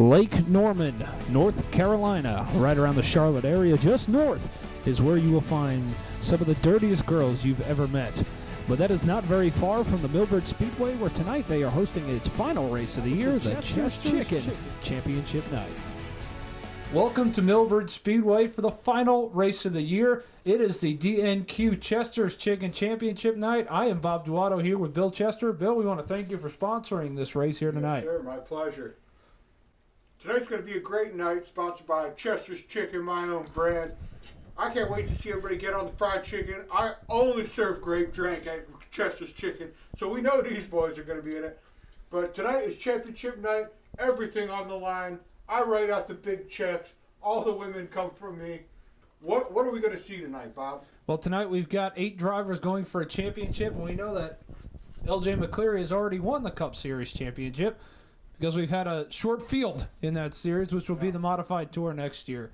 Lake Norman, North Carolina, right around the Charlotte area, just north, is where you will find some of the dirtiest girls you've ever met. But that is not very far from the Millbird Speedway, where tonight they are hosting its final race of the year, the Chester's Chicken Championship Night. Welcome to Millbird Speedway for the final race of the year. It is the DNQ Chester's Chicken Championship Night. I am Bob Duato here with Bill Chester. Bill, we want to thank you for sponsoring this race here tonight. Yes, sir, my pleasure. Tonight's going to be a great night, sponsored by Chester's Chicken, my own brand. I can't wait to see everybody get on the fried chicken. I only serve grape drink at Chester's Chicken, so we know these boys are going to be in it. But tonight is championship night, everything on the line. I write out the big checks. All the women come from me. What are we going to see tonight, Bob? Well, tonight we've got 8 drivers going for a championship, and we know that LJ McCleary has already won the Cup Series championship because we've had a short field in that series, which will be the Modified Tour next year.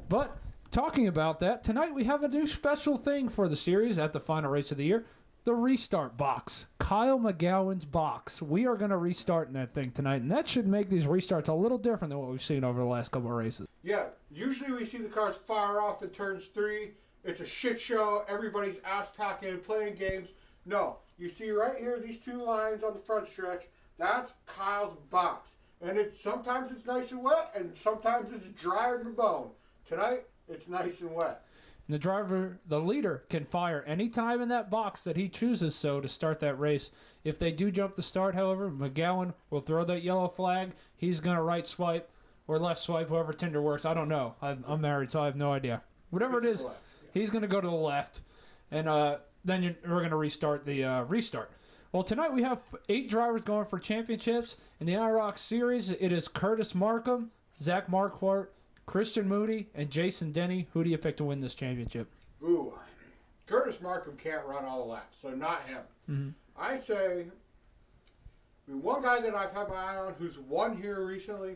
But talking about that, tonight we have a new special thing for the series at the final race of the year, the restart box. Kyle McGowan's box. We are going to restart in that thing tonight, and that should make these restarts a little different than what we've seen over the last couple of races. Yeah, usually we see the cars fire off in turns 3. It's a shit show. Everybody's ass packing and playing games. No, you see right here, these 2 lines on the front stretch, that's Kyle's box. And sometimes it's nice and wet, and sometimes it's drier than a bone. Tonight, it's nice and wet. And the leader, can fire any time in that box that he chooses so to start that race. If they do jump the start, however, McGowan will throw that yellow flag. He's going to right swipe or left swipe, however Tinder works. I don't know. I'm married, so I have no idea. Whatever it is, he's going to go to the left, and then we're going to restart the restart. Well, tonight we have 8 drivers going for championships. In the IROC Series, it is Curtis Markham, Zach Marquardt, Christian Moody, and Jason Denny. Who do you pick to win this championship? Ooh, Curtis Markham can't run all the laps, so not him. Mm-hmm. I say, one guy that I've had my eye on who's won here recently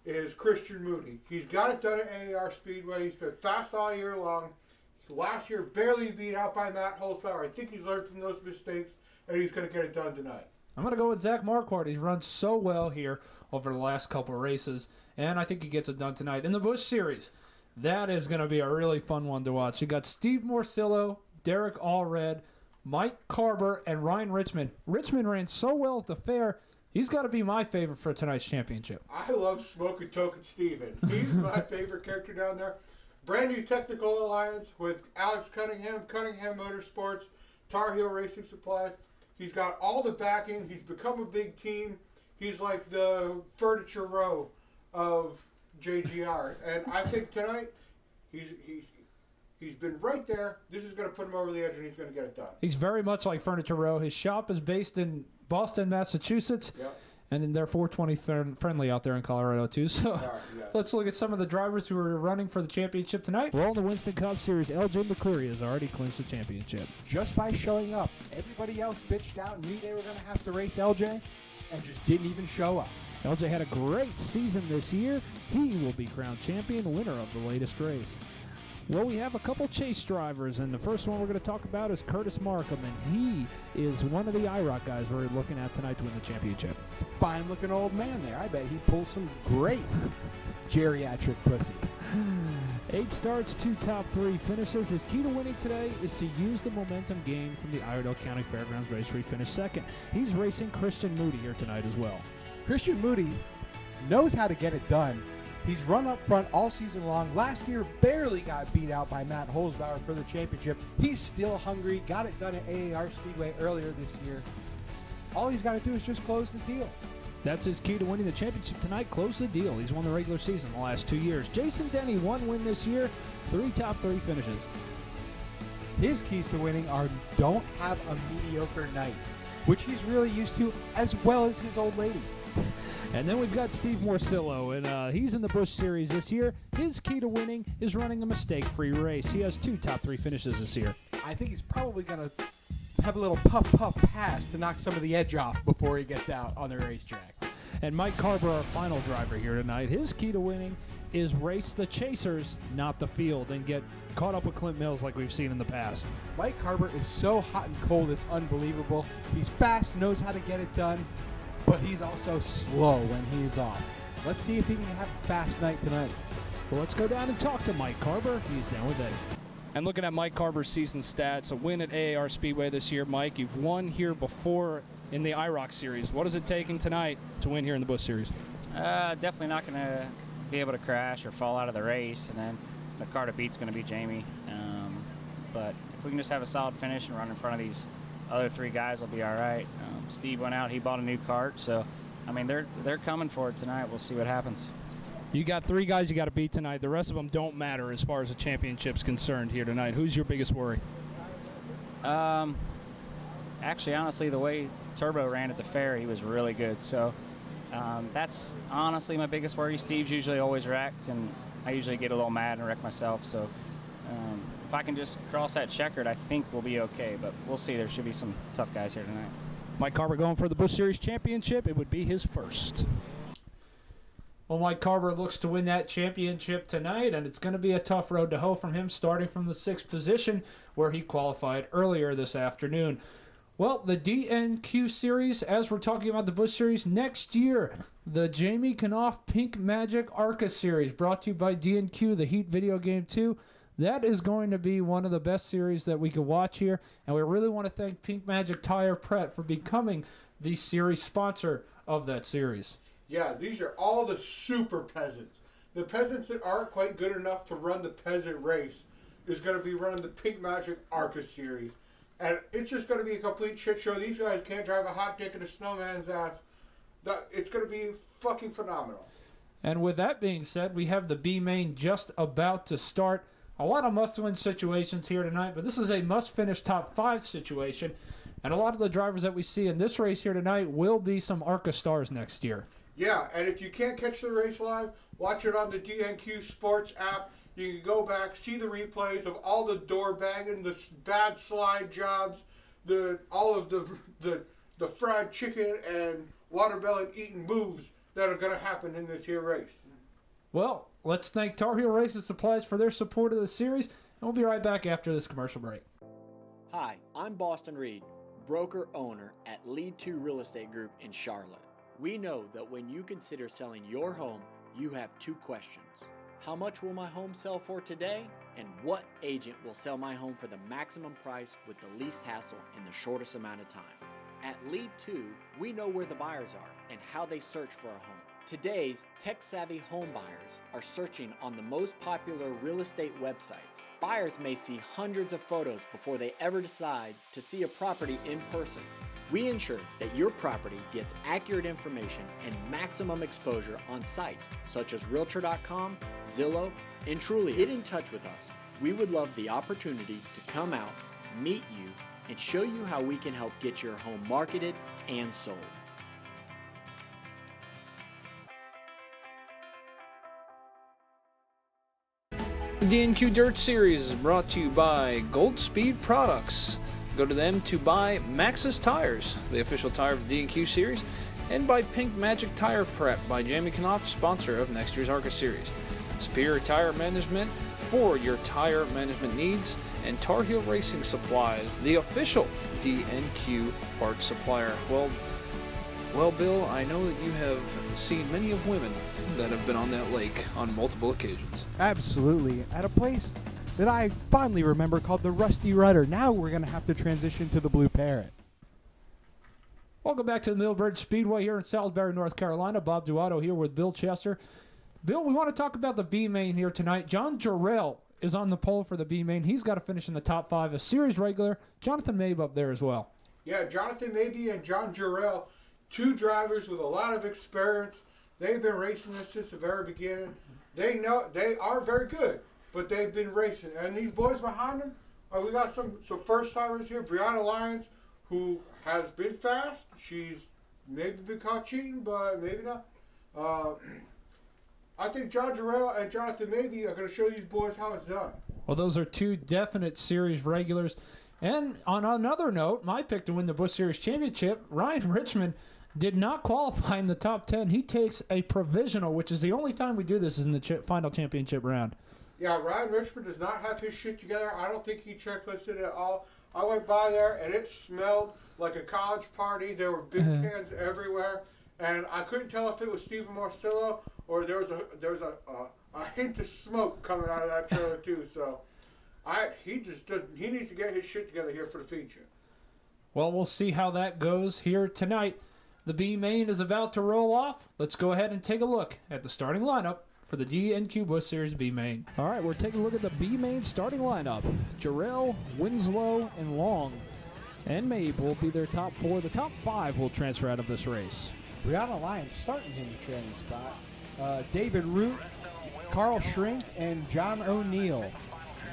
is Christian Moody. He's got it done at AAR Speedway. He's been fast all year long. Last year, barely beat out by Matt Holzbauer. I think he's learned from those mistakes, and he's going to get it done tonight. I'm going to go with Zach Marquardt. He's run so well here over the last couple of races, and I think he gets it done tonight. In the Busch Series, that is going to be a really fun one to watch. You got Steve Morcillo, Derek Allred, Mike Carber, and Ryan Richmond. Richmond ran so well at the fair, he's got to be my favorite for tonight's championship. I love Smoking Token Steven. He's my favorite character down there. Brand new technical alliance with Alex Cunningham, Cunningham Motorsports, Tar Heel Racing Supplies. He's got all the backing. He's become a big team. He's like the Furniture Row of JGR. And I think tonight he's been right there. This is going to put him over the edge, and he's going to get it done. He's very much like Furniture Row. His shop is based in Boston, Massachusetts. Yep. And they're 420 friendly out there in Colorado, too. So let's look at some of the drivers who are running for the championship tonight. Well, in the Winston Cup Series, LJ McCleary has already clinched the championship. Just by showing up. Everybody else bitched out and knew they were going to have to race LJ and just didn't even show up. LJ had a great season this year. He will be crowned champion, winner of the latest race. Well, we have a couple chase drivers, and the first one we're going to talk about is Curtis Markham, and he is one of the IROC guys we're looking at tonight to win the championship. It's a fine-looking old man there. I bet he pulls some great geriatric pussy. 8 starts, 2 top 3 finishes. His key to winning today is to use the momentum gained from the Iredell County Fairgrounds race where he finished second. He's racing Christian Moody here tonight as well. Christian Moody knows how to get it done. He's run up front all season long. Last year, barely got beat out by Matt Holzbauer for the championship. He's still hungry. Got it done at AAR Speedway earlier this year. All he's got to do is just close the deal. That's his key to winning the championship tonight. Close the deal. He's won the regular season the last 2 years. Jason Denny, 1 win this year, 3 top 3 finishes. His keys to winning are don't have a mediocre night, which he's really used to, as well as his old lady. And then we've got Steve Morcillo, and he's in the Busch Series this year. His key to winning is running a mistake-free race. He has 2 top 3 finishes this year. I think he's probably going to have a little puff pass to knock some of the edge off before he gets out on the racetrack. And Mike Carber, our final driver here tonight, his key to winning is race the chasers, not the field, and get caught up with Clint Mills like we've seen in the past. Mike Carber is so hot and cold, it's unbelievable. He's fast, knows how to get it done, but he's also slow when he's off. Let's see if he can have a fast night tonight. Well, let's go down and talk to Mike Carver. He's down with Eddie. And looking at Mike Carver's season stats, a win at AAR Speedway this year. Mike, you've won here before in the IROC Series. What is it taking tonight to win here in the Busch Series? Definitely not going to be able to crash or fall out of the race, and then the car to beat's going to be Jamie. But if we can just have a solid finish and run in front of these other 3 guys, we'll be all right. Steve went out; he bought a new kart, so I mean they're coming for it tonight. We'll see what happens. You got 3 guys you got to beat tonight. The rest of them don't matter as far as the championship's concerned here tonight. Who's your biggest worry? Actually, honestly, the way Turbo ran at the fair, he was really good. So that's honestly my biggest worry. Steve's usually always wrecked, and I usually get a little mad and wreck myself. So if I can just cross that checkered, I think we'll be okay. But we'll see. There should be some tough guys here tonight. Mike Carver going for the Busch Series championship. It would be his first. Well, Mike Carver looks to win that championship tonight, and it's going to be a tough road to hoe from him, starting from the 6th position where he qualified earlier this afternoon. Well, the DNQ Series, as we're talking about the Busch Series, next year, the Jamie Knopf Pink Magic ARCA Series, brought to you by DNQ, the Heat video game 2. That is going to be one of the best series that we could watch here, and we really want to thank Pink Magic Tire Prep for becoming the series sponsor of that series. Yeah, these are all the super peasants. The peasants that aren't quite good enough to run the peasant race is going to be running the Pink Magic ARCA Series. And it's just going to be a complete shit show. These guys can't drive a hot dick in a snowman's ass. It's going to be fucking phenomenal. And with that being said, we have the B main just about to start. A lot of must-win situations here tonight, but this is a must-finish top 5 situation. And a lot of the drivers that we see in this race here tonight will be some ARCA stars next year. Yeah, and if you can't catch the race live, watch it on the DNQ Sports app. You can go back, see the replays of all the door banging, the bad slide jobs, all of the fried chicken and watermelon eating moves that are going to happen in this here race. Well, let's thank Tar Heel Racing Supplies for their support of the series, and we'll be right back after this commercial break. Hi, I'm Boston Reed, broker-owner at Lead 2 Real Estate Group in Charlotte. We know that when you consider selling your home, you have 2 questions. How much will my home sell for today? And what agent will sell my home for the maximum price with the least hassle in the shortest amount of time? At Lead 2, we know where the buyers are and how they search for a home. Today's tech-savvy home buyers are searching on the most popular real estate websites. Buyers may see hundreds of photos before they ever decide to see a property in person. We ensure that your property gets accurate information and maximum exposure on sites such as Realtor.com, Zillow, and Trulia. Get in touch with us. We would love the opportunity to come out, meet you, and show you how we can help get your home marketed and sold. The DNQ Dirt Series is brought to you by Gold Speed Products. Go to them to buy Maxxis Tires, the official tire of the DNQ Series, and by Pink Magic Tire Prep by Jamie Knopf, sponsor of next year's ARCA Series. Superior Tire Management for your tire management needs, and Tar Heel Racing Supplies, the official DNQ parts supplier. Well, Bill, I know that you have seen many of women that have been on that lake on multiple occasions. Absolutely. At a place that I fondly remember called the Rusty Rudder. Now we're going to have to transition to the Blue Parrot. Welcome back to the Millbridge Speedway here in Salisbury, North Carolina. Bob Duato here with Bill Chester. Bill, we want to talk about the B main here tonight. John Jarrell is on the pole for the B main. He's got to finish in the top 5. A series regular, Jonathan Mabe up there as well. Yeah, Jonathan Mabe and John Jarrell, 2 drivers with a lot of experience. They've been racing this since the very beginning. They know they are very good, but they've been racing. And these boys behind them, we got some first timers here. Brianna Lyons, who has been fast. She's maybe been caught cheating, but maybe not. I think John Jarrell and Jonathan Mabe are going to show these boys how it's done. Well, those are 2 definite series regulars. And on another note, my pick to win the Busch Series Championship, Ryan Richmond, did not qualify in the top 10. He takes a provisional, which is the only time we do this is in the final championship round. Yeah, Ryan Richmond does not have his shit together. I don't think he checklisted at all. I went by there, and it smelled like a college party. There were big cans everywhere, and I couldn't tell if it was Steven Marcillo or there's a hint of smoke coming out of that trailer too. So, he needs to get his shit together here for the feature. Well, we'll see how that goes here tonight. The B main is about to roll off. Let's go ahead and take a look at the starting lineup for the DNQ Busch Series B main. All right, we're taking a look at the B main starting lineup. Jarrell, Winslow, and Long and Mabe will be their top 4. The top 5 will transfer out of this race. Brianna Lyons starting in the training spot. David Root, Carl Shrink, and John O'Neill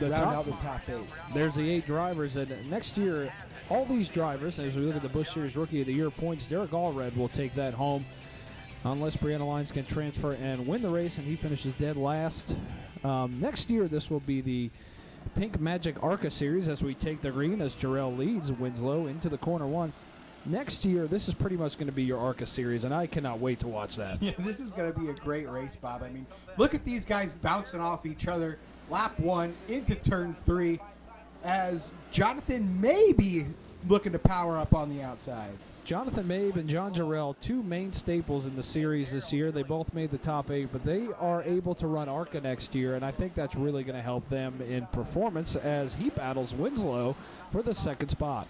round out the top 8. There's the 8 drivers, and next year, all these drivers, as we look at the Busch Series Rookie of the Year points, Derek Allred will take that home unless Brianna Lyons can transfer and win the race, and he finishes dead last. Next year, this will be the Pink Magic ARCA Series as we take the green as Jarrell leads Winslow into the corner 1. Next year, this is pretty much going to be your ARCA Series, and I cannot wait to watch that. Yeah, this is going to be a great race, Bob. I mean, look at these guys bouncing off each other. Lap 1 into turn 3 as Jonathan may be looking to power up on the outside. Jonathan Mabe and John Jarrell, 2 main staples in the series this year. They both made the top 8, but they are able to run ARCA next year, and I think that's really going to help them in performance as he battles Winslow for the second spot.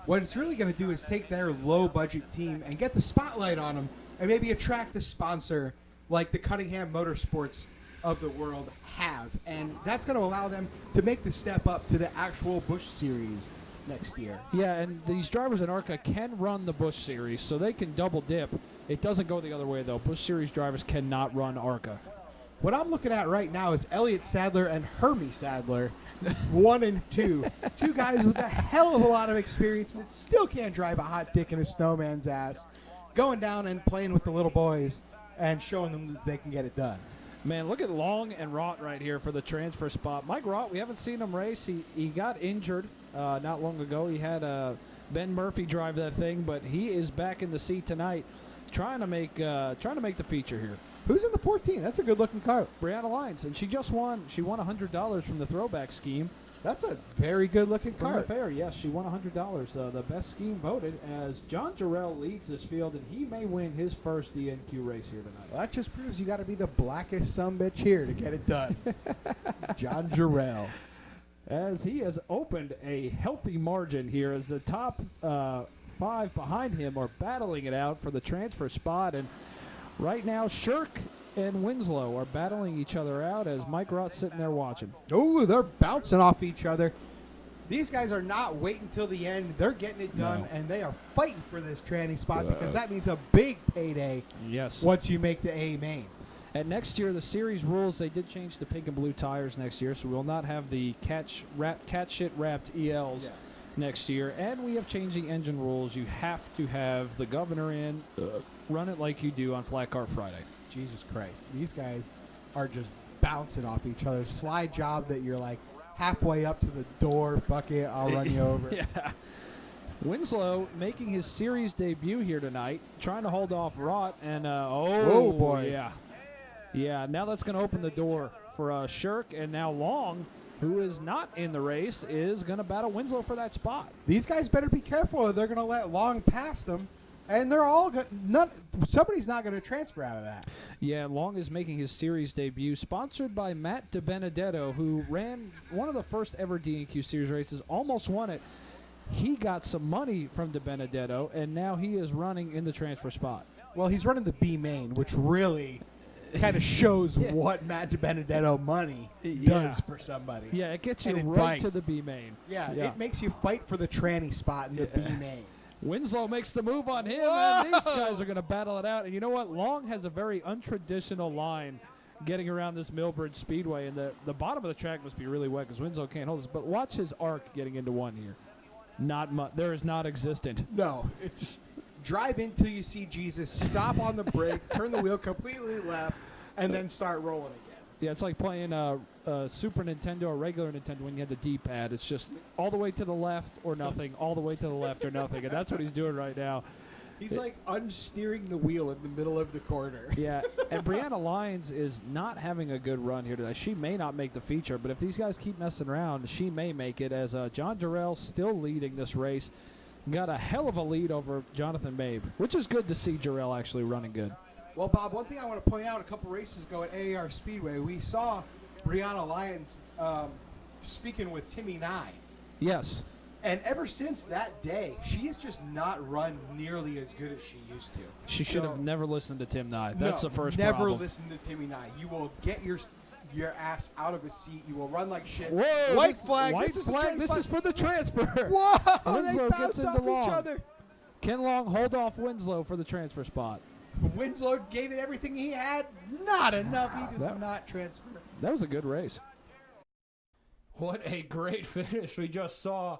What it's really going to do is take their low-budget team and get the spotlight on them and maybe attract a sponsor like the Cunningham Motorsports of the world have. And that's going to allow them to make the step up to the actual Busch Series next year. Yeah, and these drivers in ARCA can run the Busch Series, so they can double dip. It doesn't go the other way, though. Busch Series drivers cannot run ARCA. What I'm looking at right now is Elliott Sadler and Hermie Sadler, 1 and 2. 2 guys with a hell of a lot of experience that still can't drive a hot dick in a snowman's ass, going down and playing with the little boys and showing them that they can get it done. Man, look at Long and Rott right here for the transfer spot. Mike Rott, we haven't seen him race. He got injured not long ago. He had Ben Murphy drive that thing, but he is back in the seat tonight, trying to make the feature here. Who's in the 14? That's a good-looking car. Brianna Lyons, and she just won. She won $100 from the throwback scheme. That's a very good-looking From car. the fair, yes, she won $100. The best scheme voted as John Jarrell leads this field, and he may win his first DNQ race here tonight. Well, that just proves you got to be the blackest sumbitch here to get it done. John Jarrell. As he has opened a healthy margin here as the top 5 behind him are battling it out for the transfer spot. And right now, Shirk and Winslow are battling each other out as Mike Rott's sitting there watching. Oh, they're bouncing off each other. These guys are not waiting till the end. They're getting it done, and they are fighting for this tranny spot because that means a big payday Yes. once you make the A main. And next year, the series rules, they did change to pink and blue tires next year, so we will not have the cat shit wrapped ELs next year. And we have changed the engine rules. You have to have the governor in, run it like you do on Flat Car Friday. Jesus Christ. These guys are just bouncing off each other. Slide job that you're like halfway up to the door. Fuck it, I'll run you over. Yeah. Winslow making his series debut here tonight, trying to hold off Rott, and oh boy. Yeah, now that's going to open the door for Shirk, and now Long, who is not in the race, is going to battle Winslow for that spot. These guys better be careful or they're going to let Long pass them. And they're all somebody's not going to transfer out of that. Yeah, Long is making his series debut, sponsored by Matt DiBenedetto, who ran one of the first ever DNQ series races, almost won it. He got some money from DiBenedetto, and now he is running in the transfer spot. Well, he's running the B main, which really kind of shows what Matt DiBenedetto money does for somebody. Yeah, it gets you And right advice. to the B main. Yeah, it makes you fight for the tranny spot in the B main. Winslow makes the move on him, and these guys are going to battle it out. And you know what? Long has a very untraditional line getting around this Millbridge Speedway, and the bottom of the track must be really wet because Winslow can't hold this. But watch his arc getting into one here. Not much. There is not existent. No, it's drive in till you see Jesus, stop on the brake, turn the wheel completely left, and then start rolling again. Yeah, it's like playing Super Nintendo or regular Nintendo when you had the D-pad. It's just all the way to the left or nothing, all the way to the left or nothing, and that's what he's doing right now. He's like unsteering the wheel in the middle of the corner. Yeah, and Brianna Lyons is not having a good run here today. She may not make the feature, but if these guys keep messing around, she may make it as John Jarrell still leading this race. Got a hell of a lead over Jonathan Mabe, which is good to see Jarrell actually running good. Well, Bob, one thing I want to point out, a couple races ago at AAR Speedway, we saw Brianna Lyons speaking with Timmy Nye. Yes. And ever since that day, she has just not run nearly as good as she used to. She should have never listened to Tim Nye. No, That's the first never problem. listen to Timmy Nye. You will get your ass out of a seat. You will run like shit. Whoa! White flag. White this is the flag. transfer. This is for the transfer. Whoa! Winslow They gets bounce into off Long. each other. Ken Long hold off Winslow for the transfer spot. Winslow gave it everything he had. Not enough. He does That- not transfer. That was a good race. What a great finish we just saw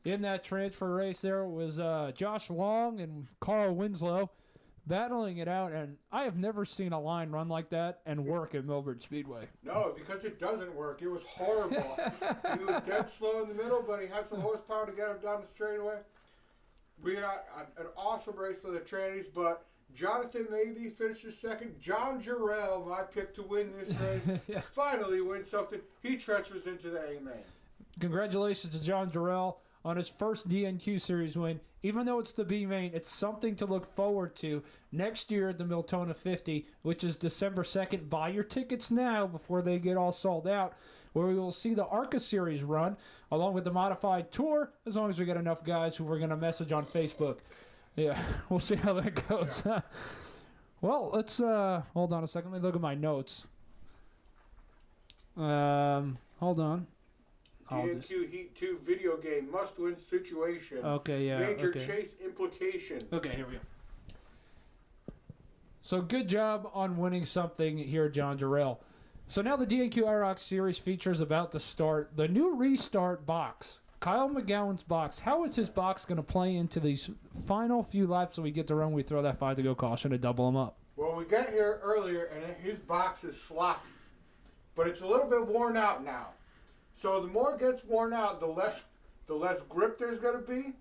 in that transfer race. There was Josh Long and Carl Winslow battling it out, and I have never seen a line run like that and work at Melbourne Speedway. No, because it doesn't work. It was horrible. He was dead slow in the middle, but he had some horsepower to get him down the straightaway. We got an awesome race for the trannies, but Jonathan Mabey finishes second. John Jarrell, my pick to win this race, finally wins something. He transfers into the A-main. Congratulations to John Jarrell on his first DNQ Series win. Even though it's the B main, it's something to look forward to next year at the Miltona 50, which is December 2nd. Buy your tickets now before they get all sold out, where we will see the ARCA Series run along with the Modified Tour, as long as we get enough guys who we're going to message on Facebook. Yeah, we'll see how that goes. Well, let's hold on a second. Let me look at my notes. Hold on. DNQ Heat 2 video game must-win situation. Okay, yeah. Major okay. chase implications. Okay, here we go. So good job on winning something here, John Jarrell. So now the DNQ IROC Series feature is about to start. The new restart box, Kyle McGowan's box. How is his box going to play into these final few laps that we get to run? We throw that 5 to go caution to double them up. Well, we got here earlier, and his box is sloppy. But it's a little bit worn out now. So the more it gets worn out, the less grip there's going to be,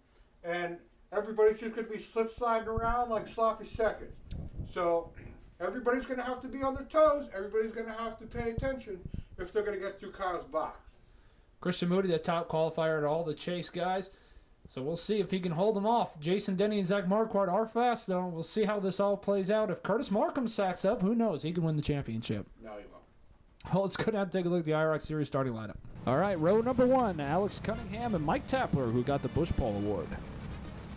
and everybody's just going to be slip-sliding around like sloppy seconds. So everybody's going to have to be on their toes. Everybody's going to have to pay attention if they're going to get through Kyle's box. Christian Moody, the top qualifier at all the chase guys. So we'll see if he can hold them off. Jason Denny and Zach Marquardt are fast, though. We'll see how this all plays out. If Curtis Markham sacks up, who knows? He can win the championship. No, he won't. Well, let's go down and take a look at the IROC Series starting lineup. All right, row number 1, Alex Cunningham and Mike Tapler, who got the Bush Pole Award.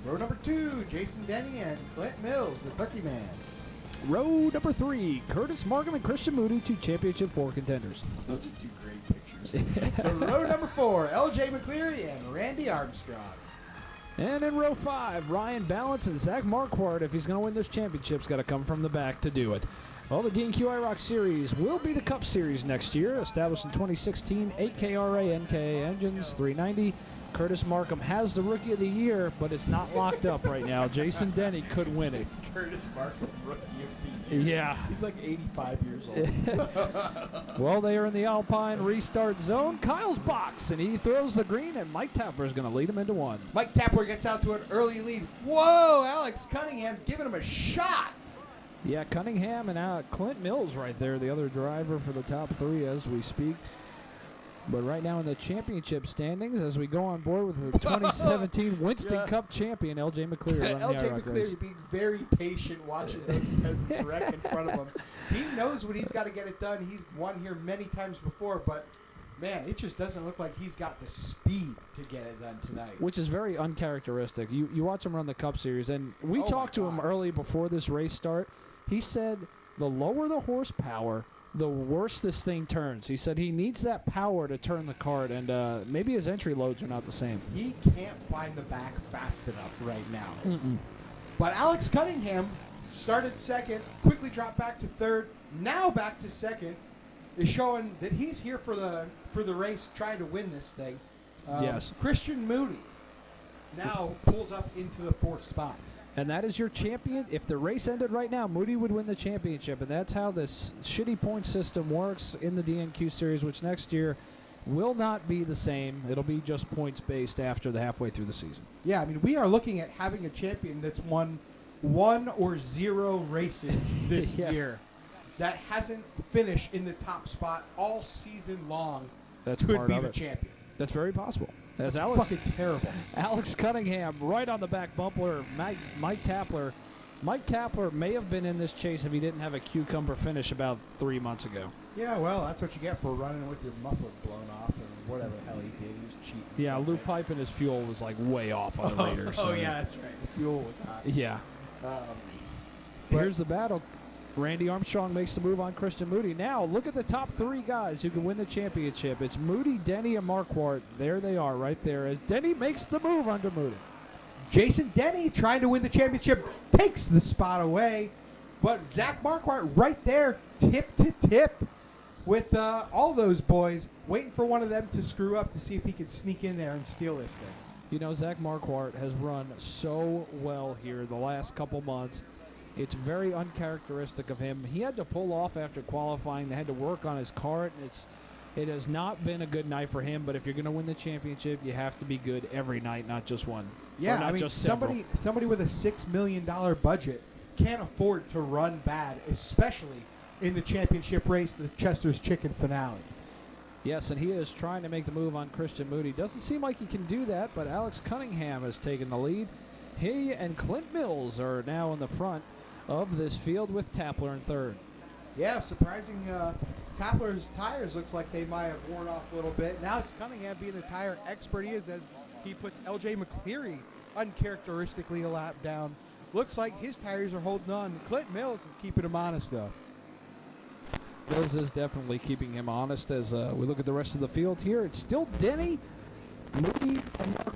Row number 2, Jason Denny and Clint Mills, the Turkey Man. Row number 3, Curtis Markham and Christian Moody, 2 Championship 4 contenders. Those are 2 great pictures. Row number 4, LJ McCleary and Randy Armstrong. And in row 5, Ryan Balance and Zach Marquardt, if he's going to win this championship, has got to come from the back to do it. Well, the DNQ IROC Series will be the Cup Series next year, established in 2016. 8KRA NKA engines, 390. Curtis Markham has the Rookie of the Year, but it's not locked up right now. Jason Denny could win it. Curtis Markham, Rookie of the Year. Yeah. He's like 85 years old. Well, they are in the Alpine restart zone. Kyle's box, and he throws the green, and Mike Tapler is going to lead him into 1. Mike Tapler gets out to an early lead. Whoa, Alex Cunningham giving him a shot. Yeah, Cunningham and Clint Mills right there, the other driver for the top 3 as we speak. But right now in the championship standings, as we go on board with the 2017 Winston Cup champion, LJ McCleary. LJ the IROC race. McCleary being very patient watching those peasants wreck in front of him. He knows when he's got to get it done. He's won here many times before, but man, it just doesn't look like he's got the speed to get it done tonight. Which is very uncharacteristic. You watch him run the Cup Series, and we Oh talked to my him God. early before this race start. He said the lower the horsepower, the worse this thing turns. He said he needs that power to turn the kart, and maybe his entry loads are not the same. He can't find the back fast enough right now. But Alex Cunningham started second, quickly dropped back to third, now back to second, is showing that he's here for the race, trying to win this thing. Yes. Christian Moody now pulls up into the 4th spot. And that is your champion. If the race ended right now, Moody would win the championship. And that's how this shitty point system works in the DNQ Series, which next year will not be the same. It'll be just points based after the halfway through the season. Yeah, I mean, we are looking at having a champion that's won 1 or 0 races this Yes. year that hasn't finished in the top spot all season long. That's could part be of the it. champion. That's very possible. As That's Alex fucking terrible. Alex Cunningham right on the back bumper. Mike Tapler Mike Tapler may have been in this chase if he didn't have a cucumber finish about 3 months ago. Yeah, well, that's what you get for running with your muffler blown off and whatever the hell he did. He was cheating. Yeah, so Lou bad. Pipe and his fuel was like way off on the Raiders. Oh, so- yeah, that's right. The fuel was hot. Yeah. But- Here's the battle. Randy Armstrong makes the move on Christian Moody. Now, look at the top 3 guys who can win the championship. It's Moody, Denny, and Marquardt. There they are right there as Denny makes the move under Moody. Jason Denny, trying to win the championship, takes the spot away. But Zach Marquardt right there, tip to tip, with all those boys, waiting for one of them to screw up to see if he could sneak in there and steal this thing. You know, Zach Marquardt has run so well here the last couple months. It's very uncharacteristic of him. He had to pull off after qualifying. They had to work on his cart. It has not been a good night for him, but if you're going to win the championship, you have to be good every night, not just one. Yeah, Or not I mean, just several. somebody with a $6 million budget can't afford to run bad, especially in the championship race, the Chester's Chicken finale. Yes, and he is trying to make the move on Christian Moody. Doesn't seem like he can do that, but Alex Cunningham has taken the lead. He and Clint Mills are now in the front of this field with Tapler in third. Yeah, surprising. Tapler's tires looks like they might have worn off a little bit. Now it's Cunningham being the tire expert he is as he puts L.J. McCleary uncharacteristically a lap down. Looks like his tires are holding on. Clint Mills is keeping him honest, though. Mills is definitely keeping him honest as we look at the rest of the field here. It's still Denny, Moody, and Marquardt.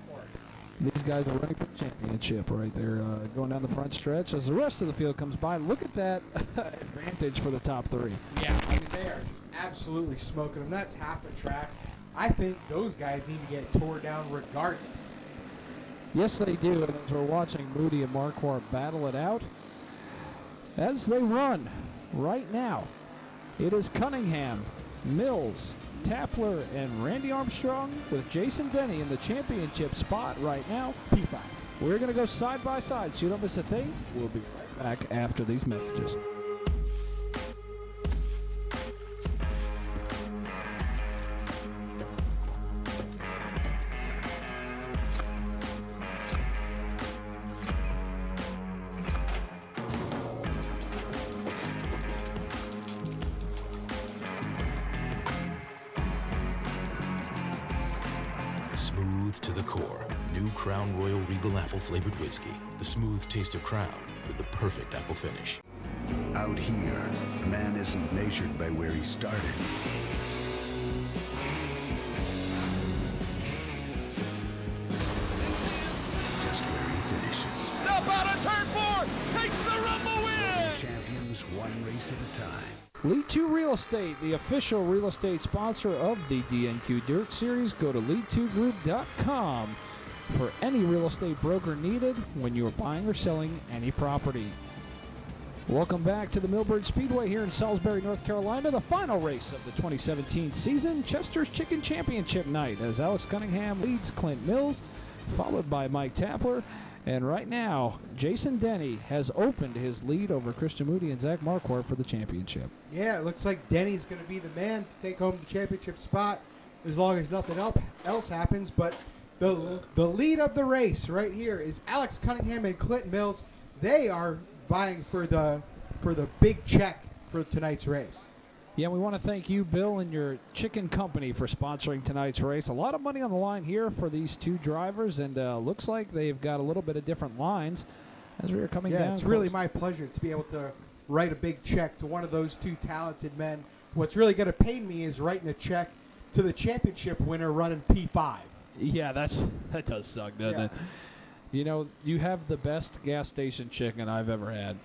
These guys are running for the championship right there, going down the front stretch. As the rest of the field comes by, look at that advantage for the top 3. Yeah, I mean, they are just absolutely smoking them. That's half a track. I think those guys need to get tore down regardless. Yes, they do. And as we're watching Moody and Marquardt battle it out, as they run right now, it is Cunningham, Mills, Tapler, and Randy Armstrong with Jason Denny in the championship spot right now. P5. We're going to go side by side. So you don't miss a thing. We'll be right back after these messages. Smooth to the core. New Crown Royal Regal Apple flavored whiskey. The smooth taste of Crown with the perfect apple finish. Out here, a man isn't measured by where he started. Just where he finishes. Up out of turn 4, takes the Rumble win! Champions one race at a time. Lead 2 Real Estate, the official real estate sponsor of the DNQ Dirt Series. Go to lead2group.com for any real estate broker needed when you are buying or selling any property. Welcome back to the Millbridge Speedway here in Salisbury, North Carolina. The final race of the 2017 season, Chester's Chicken Championship night, as Alex Cunningham leads Clint Mills, followed by Mike Tapler. And right now, Jason Denny has opened his lead over Christian Moody and Zach Marquardt for the championship. Yeah, it looks like Denny's going to be the man to take home the championship spot as long as nothing else happens. But the lead of the race right here is Alex Cunningham and Clint Mills. They are vying for the big check for tonight's race. Yeah, we want to thank you, Bill, and your chicken company for sponsoring tonight's race. A lot of money on the line here for these two drivers, and looks like they've got a little bit of different lines as we are coming down. Yeah, it's really my pleasure to be able to write a big check to one of those two talented men. What's really going to pain me is writing a check to the championship winner running P5. Yeah, that does suck, doesn't it? You know, you have the best gas station chicken I've ever had.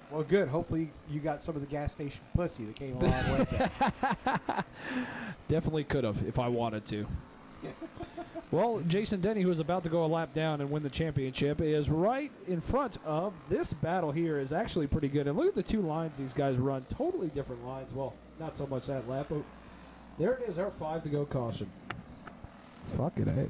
Well, good. Hopefully you got some of the gas station pussy that came along with that. Definitely could have if I wanted to. Well, Jason Denny, who is about to go a lap down and win the championship, is right in front of this battle here. Is actually pretty good. And look at the two lines these guys run. Totally different lines. Well, not so much that lap, but there it is, our 5 to go caution. Fuck it, hey.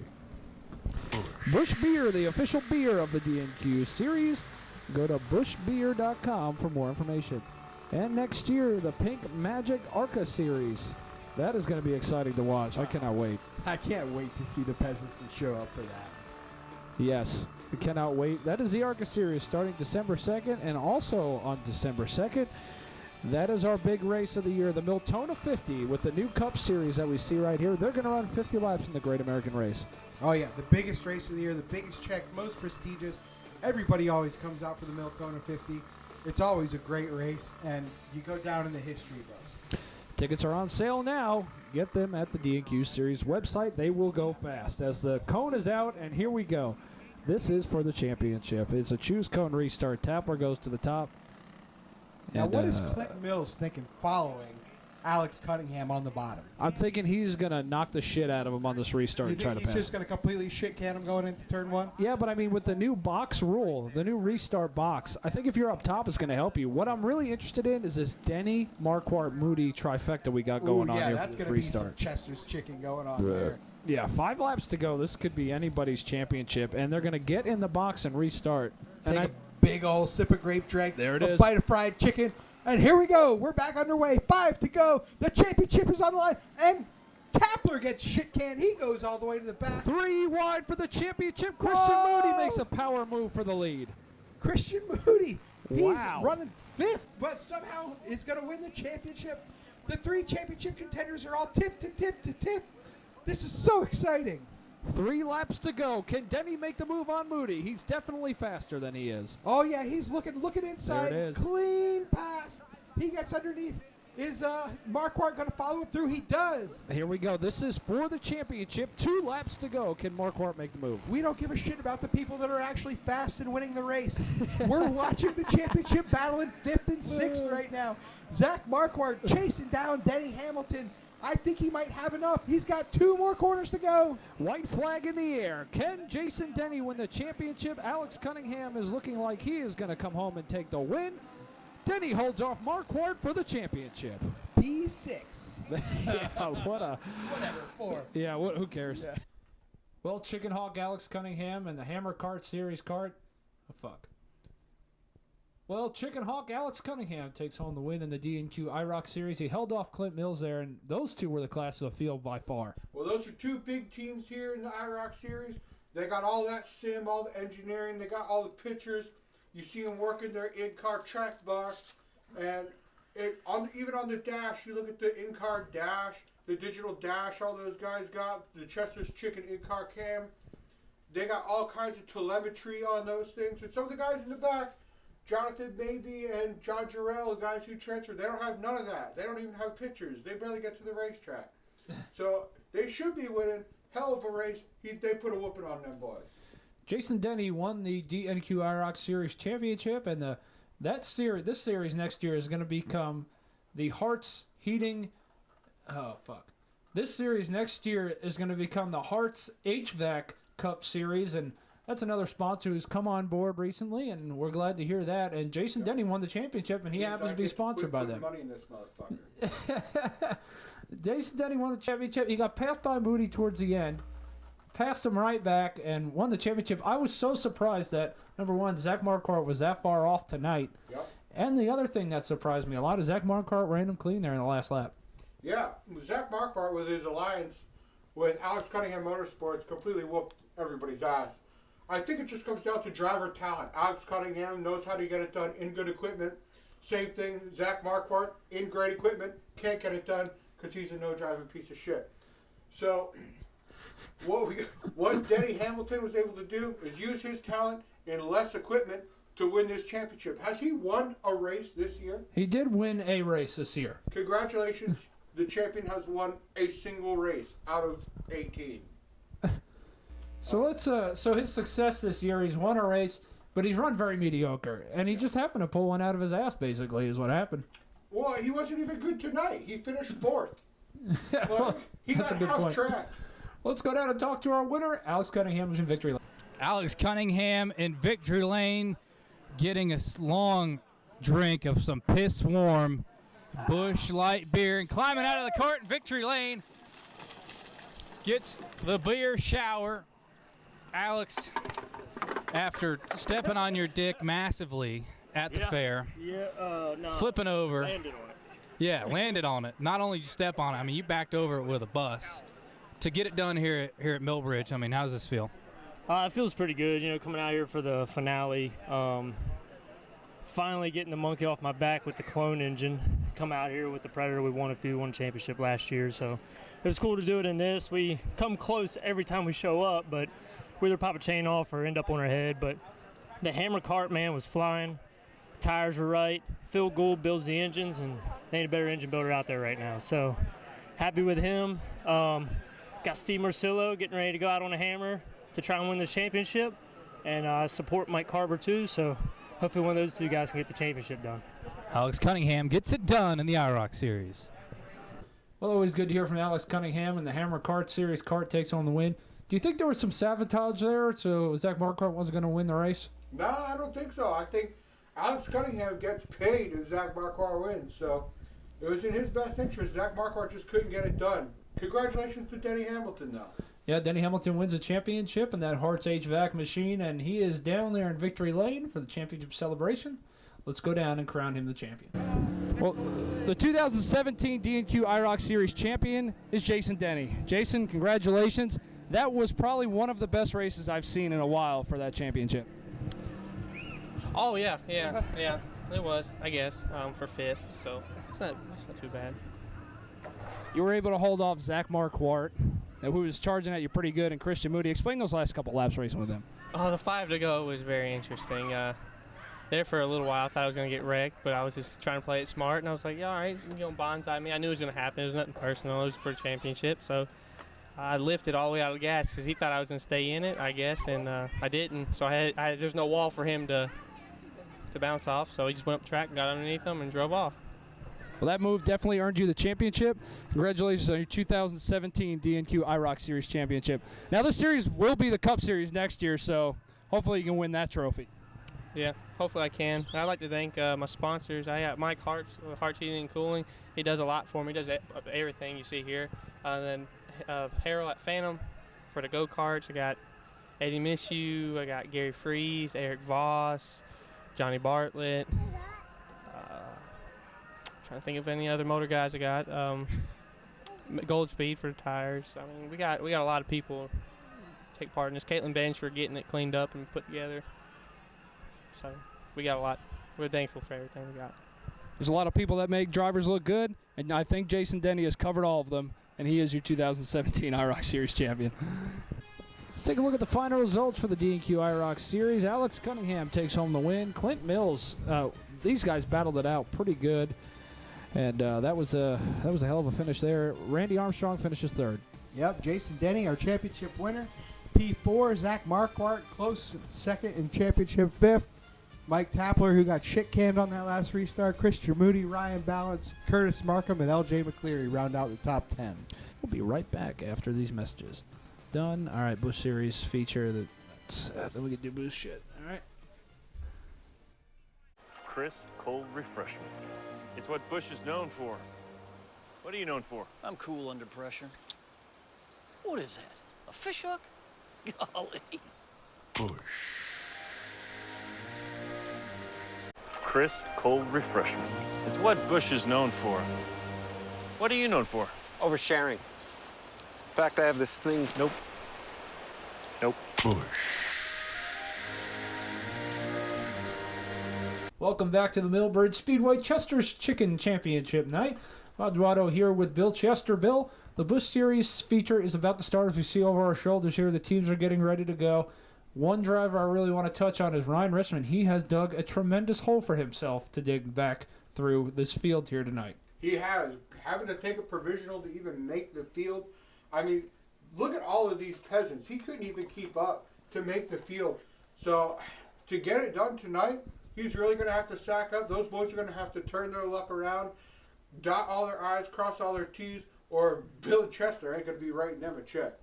Busch Beer, the official beer of the DNQ series. Go to bushbeer.com for more information. And next year, the Pink Magic Arca series. That is going to be exciting to watch. I cannot wait. I can't wait to see the peasants that show up for that. Yes. We cannot wait. That is the ARCA Series starting December 2nd, and also on December 2nd, that is our big race of the year, the Miltona 50, with the new Cup Series that we see right here. They're going to run 50 laps in the Great American Race. Oh, yeah, the biggest race of the year, the biggest check, most prestigious. Everybody always comes out for the Miltona 50. It's always a great race, and you go down in the history books. Tickets are on sale now. Get them at the D&Q Series website. They will go fast. As the cone is out, and here we go. This is for the championship. It's a choose cone restart. Tapler goes to the top. Now, And, what is Clinton Mills thinking following Alex Cunningham on the bottom? I'm thinking he's going to knock the shit out of him on this restart You and try think to he's pass. just going to completely shit can him going into turn one? Yeah, but I mean, with the new box rule, the new restart box, I think if you're up top, it's going to help you. What I'm really interested in is this Denny, Marquardt, Moody trifecta we got going on yeah, here that's for going the to be some restart. Chester's chicken going on there. Yeah, 5 laps to go. This could be anybody's championship, and they're going to get in the box and restart. And Take a big old sip of grape drink. There it a is. bite of fried chicken. And here we go. We're back underway. 5 to go. The championship is on the line. And Tapler gets shit canned. He goes all the way to the back. 3 wide for the championship. Christian Moody makes a power move for the lead. Christian Moody. He's Wow. running 5th, but somehow is going to win the championship. The 3 championship contenders are all tip to tip to tip. This is so exciting. 3 laps to go. Can Denny make the move on Moody? He's definitely faster than he is. Oh, yeah, he's looking inside. There it is. Clean pass. He gets underneath. Is Marquardt going to follow it through? He does. Here we go. This is for the championship. 2 laps to go. Can Marquardt make the move? We don't give a shit about the people that are actually fast and winning the race. We're watching the championship battle in 5th and 6th right now. Zach Marquardt chasing down Denny Hamilton. I think he might have enough. He's got 2 more corners to go. White flag in the air. Can Jason Denny win the championship? Alex Cunningham is looking like he is going to come home and take the win. Denny holds off Marquardt for the championship. P6. Yeah, whatever. Yeah, who cares? Yeah. Well, Chicken Hawk Alex Cunningham and the Hammer Kart Series kart. Oh, fuck. Well, Chicken Hawk Alex Cunningham takes home the win in the D&Q IROC Series. He held off Clint Mills there, and those 2 were the class of the field by far. Well, those are 2 big teams here in the IROC Series. They got all that sim, all the engineering. They got all the pictures. You see them working their in-car track bar. And even on the dash, you look at the in-car dash, the digital dash all those guys got, the Chester's Chicken in-car cam. They got all kinds of telemetry on those things. And some of the guys in the back, Jonathan Mabey and John Jarrell, the guys who transferred, they don't have none of that. They don't even have pictures. They barely get to the racetrack. So they should be winning. Hell of a race. They put a whooping on them boys. Jason Denny won the D&Q IROC Series Championship, and this series next year is going to become the Hearts Heating. Oh fuck! This series next year is going to become the Hearts HVAC Cup Series, and that's another sponsor who's come on board recently, and we're glad to hear that. And Jason Denny won the championship, and he happens to be sponsored by them. Money in this motherfucker. Jason Denny won the championship. He got passed by Moody towards the end. Passed him right back and won the championship. I was so surprised that, number one, Zach Marquardt was that far off tonight. Yep. And the other thing that surprised me a lot is Zach Marquardt ran him clean there in the last lap. Yeah, Zach Marquardt with his alliance with Alex Cunningham Motorsports completely whooped everybody's ass. I think it just comes down to driver talent. Alex Cunningham knows how to get it done in good equipment. Same thing, Zach Marquardt in great equipment, can't get it done because he's a no-driving piece of shit. So what Denny Hamilton was able to do is use his talent in less equipment to win this championship. Has he won a race this year? He did win a race this year. Congratulations. The champion has won a single race out of 18. So his success this year, he's won a race, but he's run very mediocre. And he just happened to pull one out of his ass, basically, is what happened. Well, he wasn't even good tonight. He finished 4th. Well, He that's got a good half point. track. Let's go down and talk to our winner. Alex Cunningham was in victory lane. Alex Cunningham in victory lane, getting a long drink of some piss warm Busch Light beer and climbing out of the cart in victory lane. Gets the beer shower. Alex, after stepping on your dick massively at the fair, flipping over. Landed on it. Yeah, landed on it. Not only did you step on it, I mean, you backed over it with a bus. To get it done here at Millbridge, I mean, how does this feel? It feels pretty good, coming out here for the finale. Finally getting the monkey off my back with the clone engine. Come out here with the Predator. We won a championship last year, so it was cool to do it in this. We come close every time we show up, but we either pop a chain off or end up on our head. But the Hammer cart, man, was flying. Tires were right. Phil Gould builds the engines, and they ain't a better engine builder out there right now. So happy with him. Got Steve Morcillo getting ready to go out on a Hammer to try and win the championship, and I support Mike Carver too, so hopefully one of those two guys can get the championship done. Alex Cunningham gets it done in the IROC Series. Well, always good to hear from Alex Cunningham in the Hammer Kart Series. Kart takes on the win. Do you think there was some sabotage there, so Zach Marquardt wasn't going to win the race? No, I don't think so. I think Alex Cunningham gets paid if Zach Marquardt wins, so it was in his best interest. Zach Marquardt just couldn't get it done. Congratulations to Denny Hamilton, though. Yeah, Denny Hamilton wins the championship in that Hart's HVAC machine, and he is down there in victory lane for the championship celebration. Let's go down and crown him the champion. Well, the 2017 D&Q IROC Series champion is Jason Denny. Jason, congratulations. That was probably one of the best races I've seen in a while for that championship. Oh, yeah, it was, I guess, for fifth, so it's not too bad. You were able to hold off Zach Marquardt, who was charging at you pretty good, and Christian Moody. Explain those last couple laps racing with him. Oh, the 5 to go was very interesting. There for a little while, I thought I was going to get wrecked, but I was just trying to play it smart, and I was like, yeah, all right, bonsai me. I knew it was going to happen. It was nothing personal. It was for the championship, so I lifted all the way out of the gas because he thought I was going to stay in it, I guess, and I didn't. So there's no wall for him to bounce off, so he just went up the track, got underneath them, and drove off. Well, that move definitely earned you the championship. Congratulations on your 2017 D&Q IROC Series championship. Now, this series will be the Cup Series next year, so hopefully you can win that trophy. Yeah, hopefully I can. I'd like to thank my sponsors. I got Mike Hart's Heating and Cooling. He does a lot for me. He does everything you see here. Then Harold at Phantom for the go-karts. I got Eddie Mishu. I got Gary Freeze, Eric Voss, Johnny Bartlett. Trying to think of any other motor guys I got. Goldspeed for the tires. I mean, we got a lot of people take part in this. Caitlin Bench for getting it cleaned up and put together. So we got a lot. We're thankful for everything we got. There's a lot of people that make drivers look good, and I think Jason Denny has covered all of them, and he is your 2017 IROC Series champion. Let's take a look at the final results for the D&Q IROC Series. Alex Cunningham takes home the win. Clint Mills, these guys battled it out pretty good, and that was a hell of a finish there. Randy Armstrong finishes third. Yep, Jason Denny, our championship winner. P4, Zach Marquardt, close second in championship fifth. Mike Tapler, who got shit-canned on that last restart. Christian Moody, Ryan Balance, Curtis Markham, and L.J. McCleary round out the top 10. We'll be right back after these messages. Done. All right, Busch Series feature. Then we can do Busch shit. All right. Crisp, cold refreshment. It's what Busch is known for. What are you known for? I'm cool under pressure. What is that? A fish hook? Golly. Busch. Crisp, cold refreshment. It's what Busch is known for. What are you known for? Oversharing. In fact, I have this thing. Nope. Busch. Welcome back to the Millbridge Speedway Chester's Chicken Championship night. Bob Duato here with Bill Chester. Bill, the Busch Series feature is about to start. As we see over our shoulders here, the teams are getting ready to go. One driver I really want to touch on is Ryan Richmond. He has dug a tremendous hole for himself to dig back through this field here tonight. He has. Having to take a provisional to even make the field. I mean, look at all of these peasants. He couldn't even keep up to make the field. So to get it done tonight, he's really going to have to sack up. Those boys are going to have to turn their luck around, dot all their I's, cross all their T's, or Bill Chester ain't going to be writing them a check.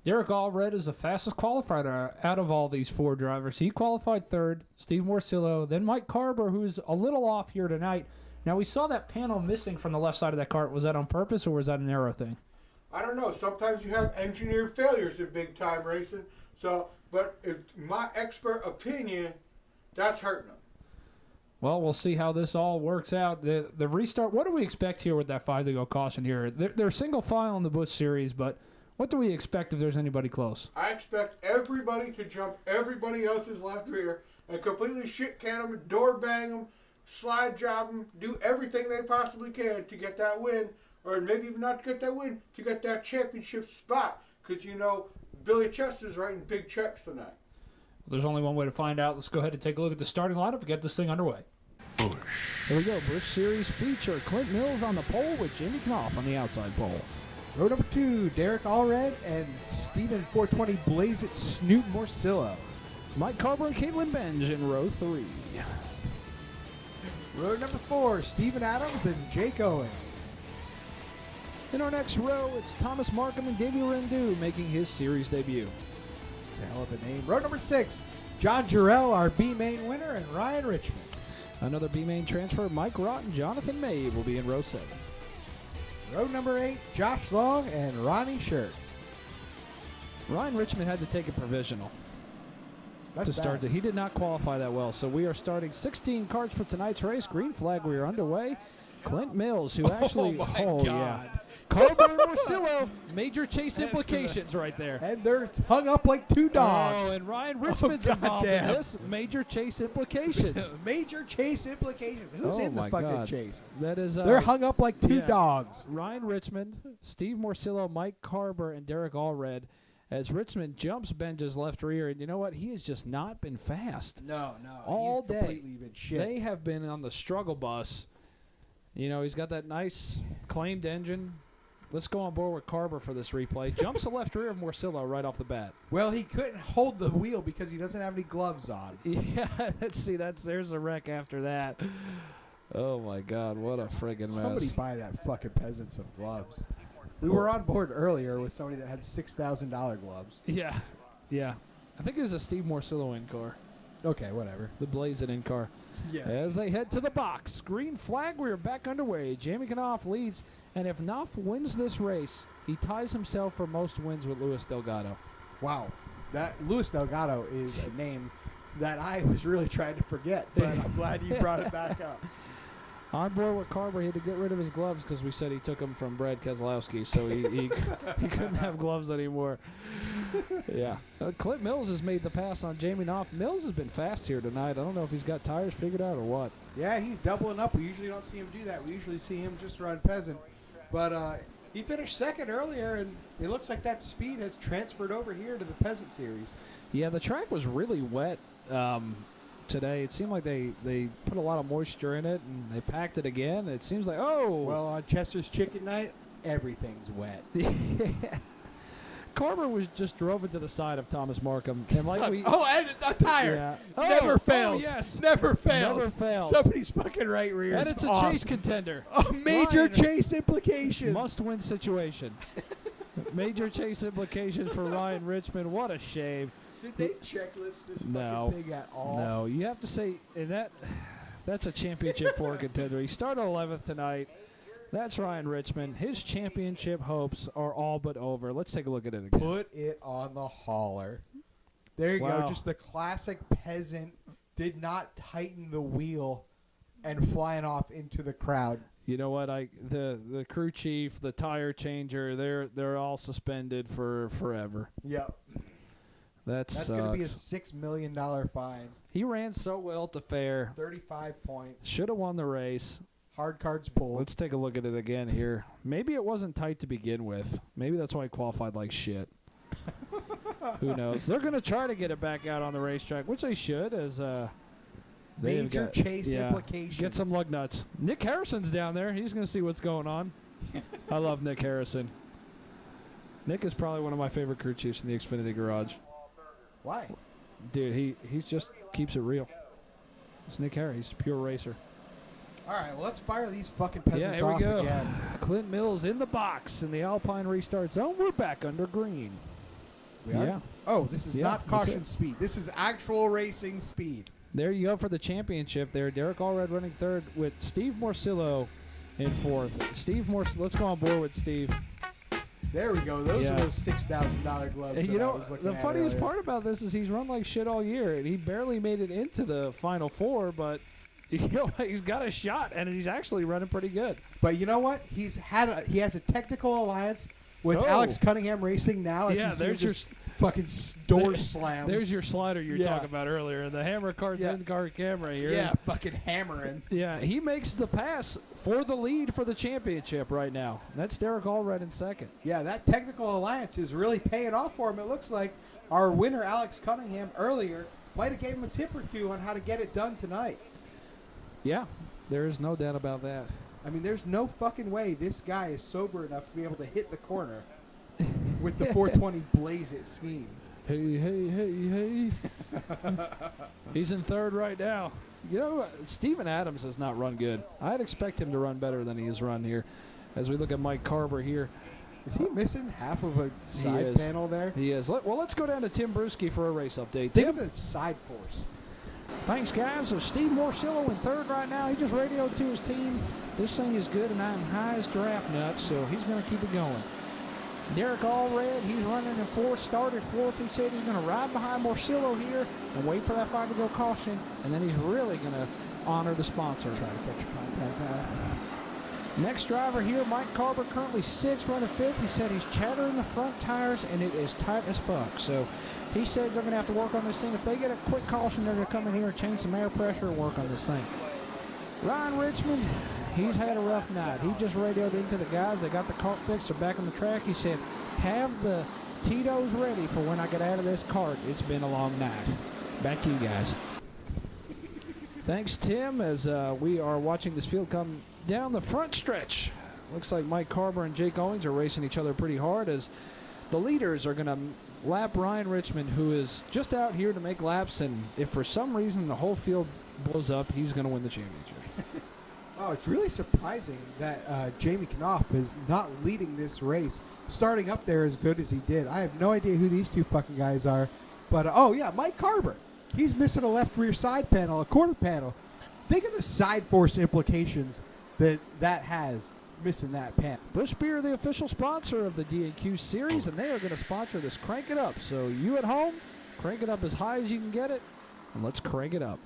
Derek Allred is the fastest qualifier out of all these four drivers. He qualified third, Steve Morcillo, then Mike Carver, who's a little off here tonight. Now, we saw that panel missing from the left side of that cart. Was that on purpose, or was that an arrow thing? I don't know. Sometimes you have engineered failures in big-time racing. So, but in my expert opinion, that's hurting them. Well, we'll see how this all works out. The restart, what do we expect here with that 5-to-go caution here? They're single file in the Busch Series, but What do we expect if there's anybody close? I expect everybody to jump everybody else's left rear and completely shit can them, door bang them, slide job them, do everything they possibly can to get that win, or maybe even not to get that win, to get that championship spot. Because, you know, Billy Chester's writing big checks tonight. There's only one way to find out. Let's go ahead and take a look at the starting lineup and get this thing underway. Here we go. Busch Series feature. Clint Mills on the pole with Jamie Knopf on the outside pole. Row number 2, Derek Allred and Steven 420 Blaze It Snoot Morcillo. Mike Carver and Caitlin Benge in row 3. Row number 4, Steven Adams and Jake Owens. In our next row, it's Thomas Markham and Davey Rendu making his series debut. It's a hell of a name. Row number 6, John Jarrell, our B-Main winner, and Ryan Richmond. Another B-Main transfer, Mike Rott and Jonathan Mabe will be in row 7. Row number 8, Josh Long and Ronnie Shirt. Ryan Richmond had to take a provisional That's to start. bad. He did not qualify that well. So we are starting 16 cars for tonight's race. Green flag, we are underway. Clint Mills, who actually... Oh, my God. Yeah. Carver and Morcillo, major chase implications right there. And they're hung up like 2 dogs. Oh, and Ryan Richmond's involved in goddamn. this. Major chase implications. Major chase implications. Who's Oh, in the my fucking God. chase? That is... They're hung up like 2 yeah. dogs. Ryan Richmond, Steve Morcillo, Mike Carver, and Derek Allred as Richmond jumps Benja's left rear. And you know what? He has just not been fast. No. All He's day. completely been shit. They have been on the struggle bus. You know, he's got that nice claimed engine. Let's go on board with Carver for this replay. Jumps the left rear of Morcillo right off the bat. Well, he couldn't hold the wheel because he doesn't have any gloves on. Yeah, there's a wreck after that. Oh, my God. What a friggin' mess. Somebody buy that fucking peasant some gloves. We were on board earlier with somebody that had $6,000 gloves. Yeah. I think it was a Steve Morcillo in-car. Okay, whatever. The Blaze It in-car. Yeah. As they head to the box, green flag, we're back underway. Jamie Knopf leads, and if Knopf wins this race, he ties himself for most wins with Luis Delgado. Wow. That Luis Delgado is a name that I was really trying to forget, but I'm glad you brought it back up. On board with Carver, he had to get rid of his gloves because we said he took them from Brad Keselowski, so he couldn't have gloves anymore. Yeah. Clint Mills has made the pass on Jamie Knopf. Mills has been fast here tonight. I don't know if he's got tires figured out or what. Yeah, he's doubling up. We usually don't see him do that. We usually see him just run peasant. But he finished second earlier, and it looks like that speed has transferred over here to the peasant series. Yeah, the track was really wet today. It seemed like they put a lot of moisture in it, and they packed it again. It seems like, Well, on Chester's Chicken Night, everything's wet. Carver was just drove into the side of Thomas Markham, and like we and a tire. Yeah. Never fails. Yes. Never fails. Never fails. Somebody's fucking right rear. And it's a chase contender. A major Ryan, chase implication. Must-win situation. Major chase implications for Ryan Richmond. What a shame. Did they checklist this No. fucking thing at all? No, you have to say, and that's a championship for a contender. He started 11th tonight. That's Ryan Richmond. His championship hopes are all but over. Let's take a look at it again. Put it on the hauler. There you Wow. go. Just the classic peasant did not tighten the wheel and flying off into the crowd. You know what? The crew chief, the tire changer, they're all suspended for forever. Yep. That's going to be a $6 million fine. He ran so well at the fair. 35 points. Should have won the race. Hard cards pulled. Let's take a look at it again here. Maybe it wasn't tight to begin with. Maybe that's why he qualified like shit. Who knows? They're going to try to get it back out on the racetrack, which they should, as major chase implications. Get some lug nuts. Nick Harrison's down there. He's going to see what's going on. I love Nick Harrison. Nick is probably one of my favorite crew chiefs in the Xfinity Garage. Why? Dude, he just keeps it real. It's Nick Harris. He's a pure racer. All right, well, let's fire these fucking peasants here we off go. again. Clint Mills in the box in the Alpine restart zone. We're back under green. We are? Yeah. Oh, this is not that's caution it. speed. This is actual racing speed. There you go for the championship there. Derek Allred running third with Steve Morcillo in fourth. Steve Morcillo, let's go on board with Steve. There we go. Those Yeah. are those $6,000 gloves. And that you I know, was looking the at funniest earlier. part about this is he's run like shit all year, and he barely made it into the Final Four, but you know, he's got a shot, and he's actually running pretty good. But you know what? He has a technical alliance with Alex Cunningham racing now. As Yeah, you see there's him just fucking door slam. There's your slider you were talking about earlier. The Hammer Karts in-car camera here. Yeah, fucking hammering. Yeah, he makes the pass for the lead for the championship right now. That's Derek Allred in second. Yeah, that technical alliance is really paying off for him. It looks like our winner, Alex Cunningham, earlier might have gave him a tip or two on how to get it done tonight. Yeah, there is no doubt about that. I mean, there's no fucking way this guy is sober enough to be able to hit the corner with the 420 Blaze It scheme. Hey, hey, hey, hey. He's in third right now. You know, Steven Adams has not run good. I'd expect him to run better than he has run here. As we look at Mike Carver here. Is he missing half of a side panel there? He is. Well, let's go down to Tim Bruschi for a race update. Think of the side force. Thanks, guys. So Steve Morcillo in third right now. He just radioed to his team. This thing is good, and I'm high as giraffe nuts, so he's going to keep it going. Derek Allred, he's running in fourth, started fourth. He said he's going to ride behind Morcillo here and wait for that fight to go caution, and then he's really going to honor the sponsor. Try to catch your contact. Next driver here, Mike Carver, currently sixth, running fifth. He said he's chattering the front tires, and it is tight as fuck. So he said they're going to have to work on this thing. If they get a quick caution, they're going to come in here and change some air pressure and work on this thing. Ryan Richmond, he's had a rough night. He just radioed into the guys. They got the cart fixed. They're back on the track. He said, have the Tito's ready for when I get out of this cart. It's been a long night. Back to you guys. Thanks, Tim, as we are watching this field come down the front stretch. Looks like Mike Carver and Jake Owings are racing each other pretty hard as the leaders are going to lap Ryan Richmond, who is just out here to make laps, and if for some reason the whole field blows up, he's going to win the championship. Oh, it's really surprising that Jamie Knopf is not leading this race, starting up there as good as he did. I have no idea who these two fucking guys are, but oh yeah, Mike Carver. He's missing a left rear side panel, a quarter panel. Think of the side force implications that has missing that panel. Busch Beer, the official sponsor of the D&Q series, and they are going to sponsor this Crank It Up. So you at home, crank it up as high as you can get it, and let's crank it up.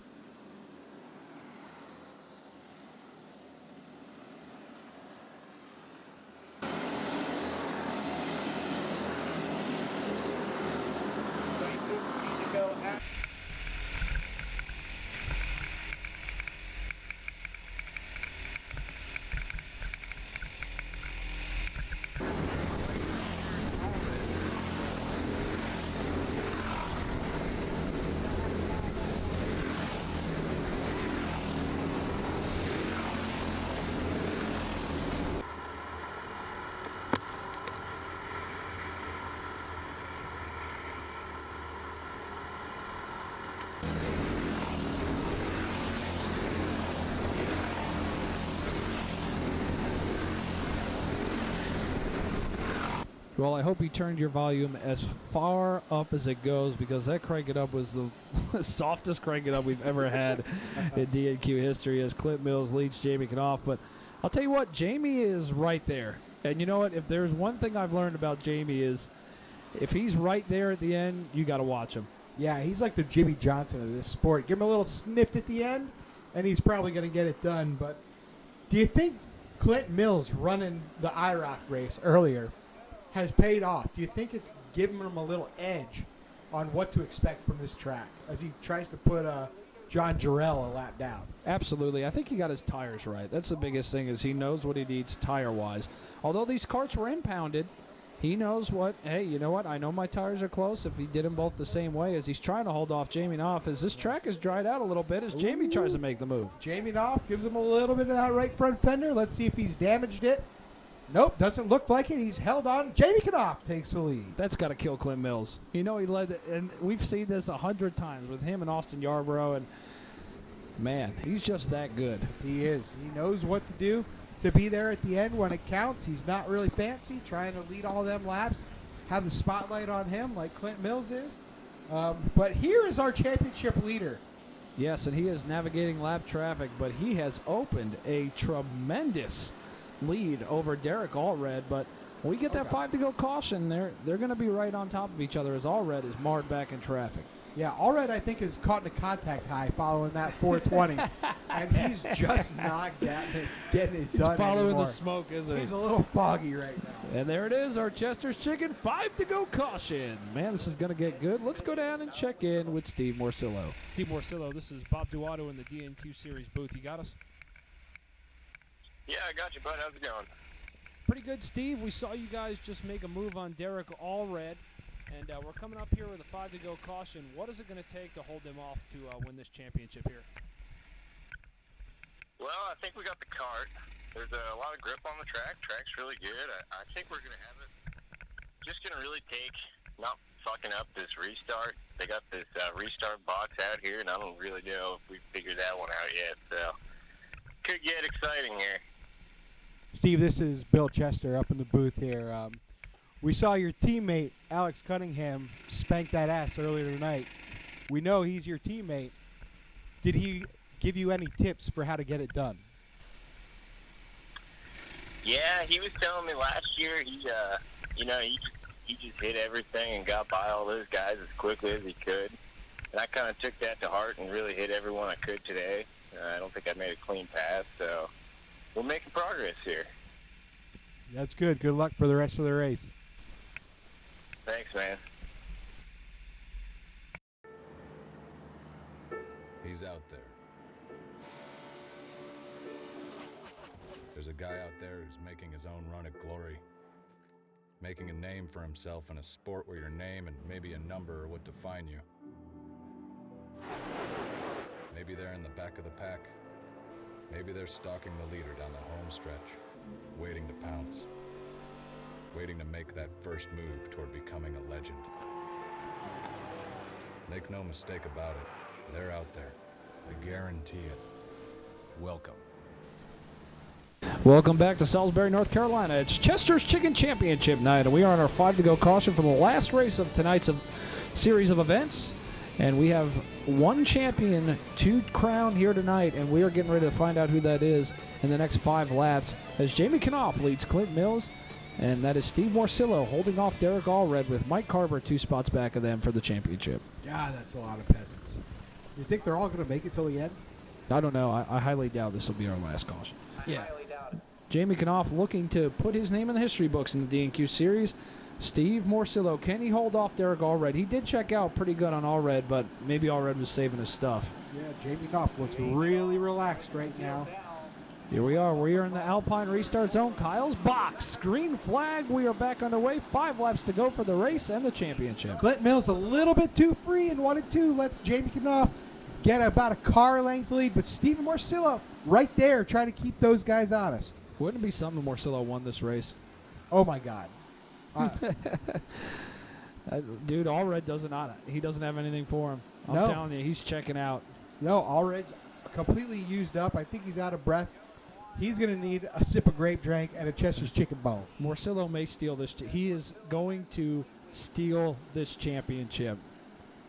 Well, I hope you turned your volume as far up as it goes, because that Crank It Up was the softest Crank It Up we've ever had in D&Q history as Clint Mills leads Jamie Knopf. But I'll tell you what, Jamie is right there. And you know what? If there's one thing I've learned about Jamie is if he's right there at the end, you got to watch him. Yeah, he's like the Jimmy Johnson of this sport. Give him a little sniff at the end, and he's probably going to get it done. But do you think Clint Mills running the IROC race earlier has paid off? Do you think it's giving him a little edge on what to expect from this track as he tries to put John Jarrell a lap down? Absolutely. I think he got his tires right. That's the biggest thing, is he knows what he needs tire-wise. Although these carts were impounded, he knows what, hey, you know what? I know my tires are close. If he did them both the same way, as he's trying to hold off Jamie Knopf, as this track has dried out a little bit as Jamie tries to make the move. Jamie Knopf gives him a little bit of that right front fender. Let's see if he's damaged it. Nope, doesn't look like it. He's held on. Jamie Knopf takes the lead. That's got to kill Clint Mills. You know, he led, and we've seen this 100 times with him and Austin Yarborough, and man, he's just that good. He is. He knows what to do to be there at the end when it counts. He's not really fancy, trying to lead all them laps, have the spotlight on him like Clint Mills is. But here is our championship leader. Yes, and he is navigating lap traffic, but he has opened a tremendous lead over Derek Allred. But when we get that 5 to go caution, they're going to be right on top of each other as Allred is marred back in traffic. Yeah, Allred, I think, is caught in a contact high following that 420, and he's just not getting it done He's following anymore. the smoke, isn't he? He's a little foggy right now. And there it is, our Chester's Chicken 5 to go caution. Man, this is going to get good. Let's go down and check in with Steve Morcillo. Steve Morcillo, this is Bob Duato in the DNQ Series booth. You got us? Yeah, I got you, bud. How's it going? Pretty good, Steve. We saw you guys just make a move on Derek Allred, and we're coming up here with a 5 to go caution. What is it going to take to hold them off to win this championship here? Well, I think we got the cart. There's a lot of grip on the track. Track's really good. I think we're going to have it. Just going to really take not fucking up this restart. They got this restart box out here, and I don't really know if we figured that one out yet. So, could get exciting here. Steve, this is Bill Chester up in the booth here. We saw your teammate, Alex Cunningham, spank that ass earlier tonight. We know he's your teammate. Did he give you any tips for how to get it done? Yeah, he was telling me last year he just hit everything and got by all those guys as quickly as he could. And I kind of took that to heart and really hit everyone I could today. I don't think I made a clean pass, so we're making progress here. That's good. Good luck for the rest of the race. Thanks, man. He's out there. There's a guy out there who's making his own run at glory, making a name for himself in a sport where your name and maybe a number are what define you. Maybe they're in the back of the pack. Maybe they're stalking the leader down the home stretch, waiting to pounce, waiting to make that first move toward becoming a legend. Make no mistake about it, they're out there. I guarantee it. Welcome. Welcome back to Salisbury, North Carolina. It's Chester's Chicken Championship night, and we are on our 5 to go caution for the last race of tonight's series of events. And we have one champion to crown here tonight, and we are getting ready to find out who that is in the next 5 laps as Jamie Knopf leads Clint Mills, and that is Steve Morcillo holding off Derek Allred with Mike Carver 2 spots back of them for the championship. God, that's a lot of peasants. You think they're all going to make it till the end? I don't know. I highly doubt this will be our last caution. Yeah. Jamie Knopf looking to put his name in the history books in the DNQ Series. Steve Morcillo, can he hold off Derek Allred? He did check out pretty good on Allred, but maybe Allred was saving his stuff. Yeah, Jamie Knopf looks really relaxed right now. Here we are. We are in the Alpine restart zone. Kyle's box. Green flag. We are back underway. 5 laps to go for the race and the championship. Clint Mills a little bit too free in 1 and 2. Lets Jamie Knopf get about a car length lead, but Steven Morcillo right there trying to keep those guys honest. Wouldn't it be something if Morcillo won this race? Oh, my God. Dude, Allred doesn't have anything for him. I'm telling you, he's checking out. No, Allred's completely used up. I think he's out of breath. He's going to need a sip of grape drink and a Chester's chicken bone. Morcillo may steal this. He is going to steal this championship.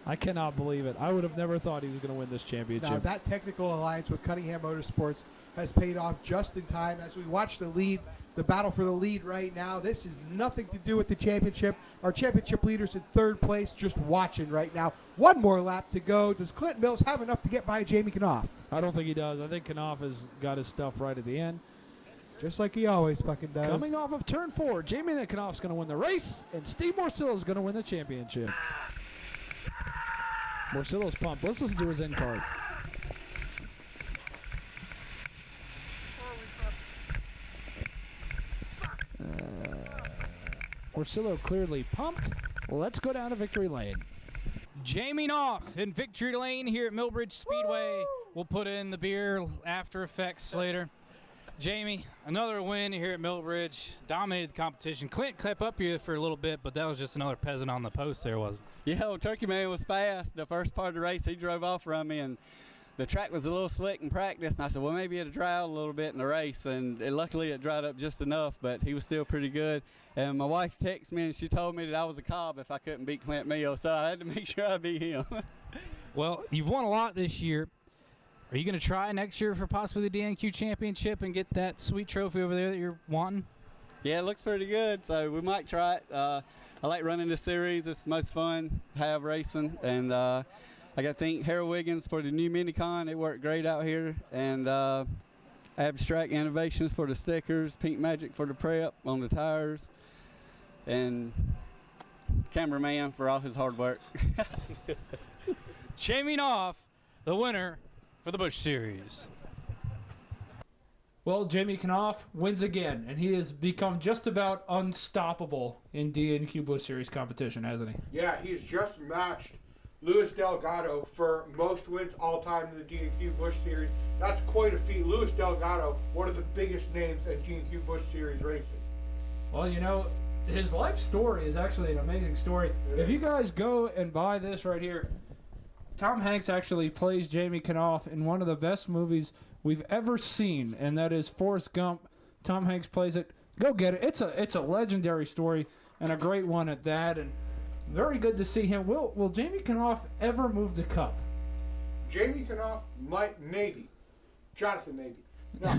I cannot believe it. I would have never thought he was going to win this championship. Now, that technical alliance with Cunningham Motorsports has paid off just in time as we watch the battle for the lead right now. This is nothing to do with the championship. Our championship leader's in 3rd place, just watching right now. 1 more lap to go. Does Clint Mills have enough to get by Jamie Knopf? I don't think he does. I think Knopf has got his stuff right at the end. Just like he always fucking does. Coming off of turn 4, Jamie Knopf's going to win the race, and Steve Morcillo is going to win the championship. Morcillo's pumped. Let's listen to his end card. Morcillo clearly pumped. Let's go down to victory lane. Jamie Knopf in victory lane here at Millbridge Speedway. Woo! We'll put in the beer after effects later. Jamie, another win here at Millbridge. Dominated the competition. Clint kept up here for a little bit, but that was just another peasant on the post there, wasn't it? Yeah, well, Turkey Man was fast. The first part of the race, he drove off from me, and the track was a little slick in practice, and I said, well, maybe it'll dry out a little bit in the race, and luckily it dried up just enough, but he was still pretty good. And my wife texted me, and she told me that I was a cob if I couldn't beat Clint Mills, so I had to make sure I beat him. Well, you've won a lot this year. Are you going to try next year for possibly the DNQ Championship and get that sweet trophy over there that you're wanting? Yeah, it looks pretty good, so we might try it. I like running this series. It's the most fun to have racing, and I got to thank Harold Wiggins for the new Minicon. It worked great out here, and Abstract Innovations for the stickers, Pink Magic for the prep on the tires. and cameraman for all his hard work. Shaming off the winner for the Busch Series. Well, Jamie Knopf wins again, and he has become just about unstoppable in DNQ Busch Series competition, hasn't he? Yeah, he's just matched Luis Delgado for most wins all time in the DNQ Busch Series. That's quite a feat. Luis Delgado, one of the biggest names at DNQ Busch Series racing. Well, you know, his life story is actually an amazing story. If you guys go and buy this right here, Tom Hanks actually plays Jamie Knopf in one of the best movies we've ever seen, and that is Forrest Gump. Tom Hanks plays it. Go get it. It's a legendary story and a great one at that, and very good to see him. Will Jamie Knopf ever move the Cup? Jamie Knopf might, maybe. Jonathan, maybe. No,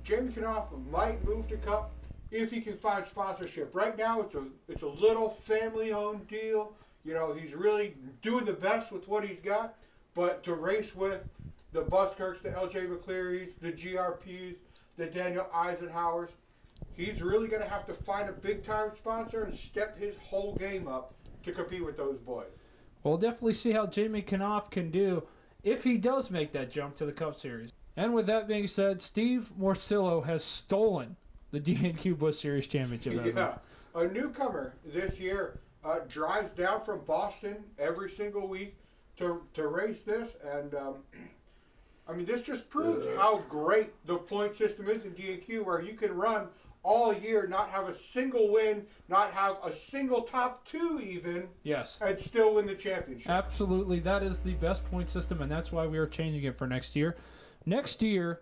Jamie Knopf might move the Cup if he can find sponsorship. Right now, it's a little family-owned deal. You know, he's really doing the best with what he's got, but to race with the Buskirks, the LJ McClearys, the GRPs, the Daniel Eisenhowers, he's really going to have to find a big-time sponsor and step his whole game up to compete with those boys. We'll definitely see how Jamie Knopf can do if he does make that jump to the Cup Series. And with that being said, Steve Morcillo has stolen the DNQ Busch Series Championship. Yeah, a newcomer this year drives down from Boston every single week to race this, and I mean, this just proves how great the point system is in DNQ, where you can run all year, not have a single win, not have a single top two even, yes, and still win the championship. Absolutely, that is the best point system, and that's why we are changing it for next year. Next year,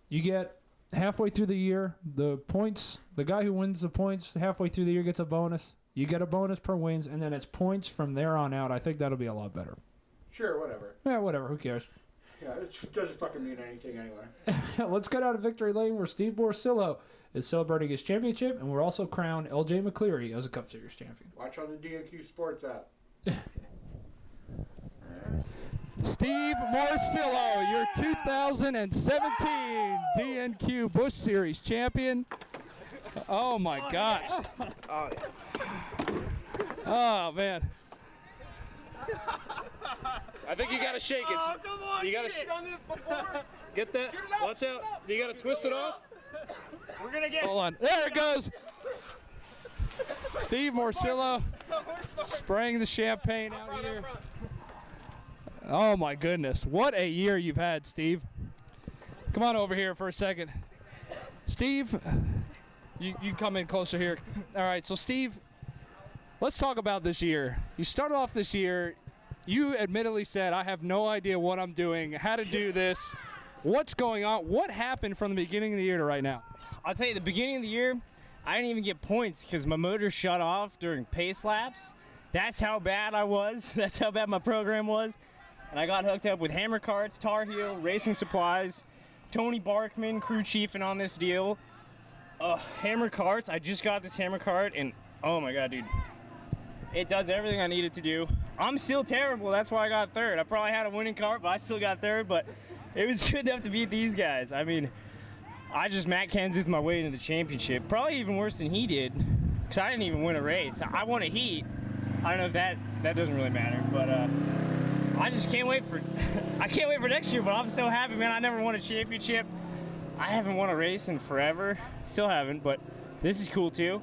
you get halfway through the year, the points, the guy who wins the points halfway through the year gets a bonus. You get a bonus per wins, and then it's points from there on out. I think that'll be a lot better. Sure, whatever. Yeah, whatever. Who cares? Yeah, it doesn't fucking mean anything anyway. Let's get out of Victory Lane, where Steve Morcillo is celebrating his championship, and we're also crowned LJ McCleary as a Cup Series champion. Watch on the DNQ Sports app. Steve Morcillo, your 2017 DNQ Busch Series champion. Oh my God. Oh man. I think you gotta shake it. Oh, come on, you gotta done this before. Get that. Watch out. You gotta twist it off. We're gonna get. Hold on. There it goes. Steve Morcillo spraying the champagne out here. Oh my goodness. What a year you've had, Steve. Come on over here for a second. Steve, you come in closer here. All right, so Steve, let's talk about this year. You started off this year, you admittedly said, I have no idea what I'm doing, how to do this, what's going on. What happened from the beginning of the year to right now? I'll tell you, the beginning of the year, I didn't even get points because my motor shut off during pace laps. That's how bad I was. That's how bad my program was. And I got hooked up with Hammer Carts, Tar Heel, Racing Supplies, Tony Barkman, crew chiefing on this deal. Hammer Carts, I just got this Hammer Cart, and oh my God, dude. It does everything I need it to do. I'm still terrible, that's why I got third. I probably had a winning cart, but I still got third, but it was good enough to beat these guys. I mean, I just Matt Kenseth my way into the championship. Probably even worse than he did, because I didn't even win a race. I won a heat. I don't know if that doesn't really matter, but I just can't wait for I can't wait for next year, but I'm so happy, man. I never won a championship. I haven't won a race in forever. Still haven't, but this is cool too.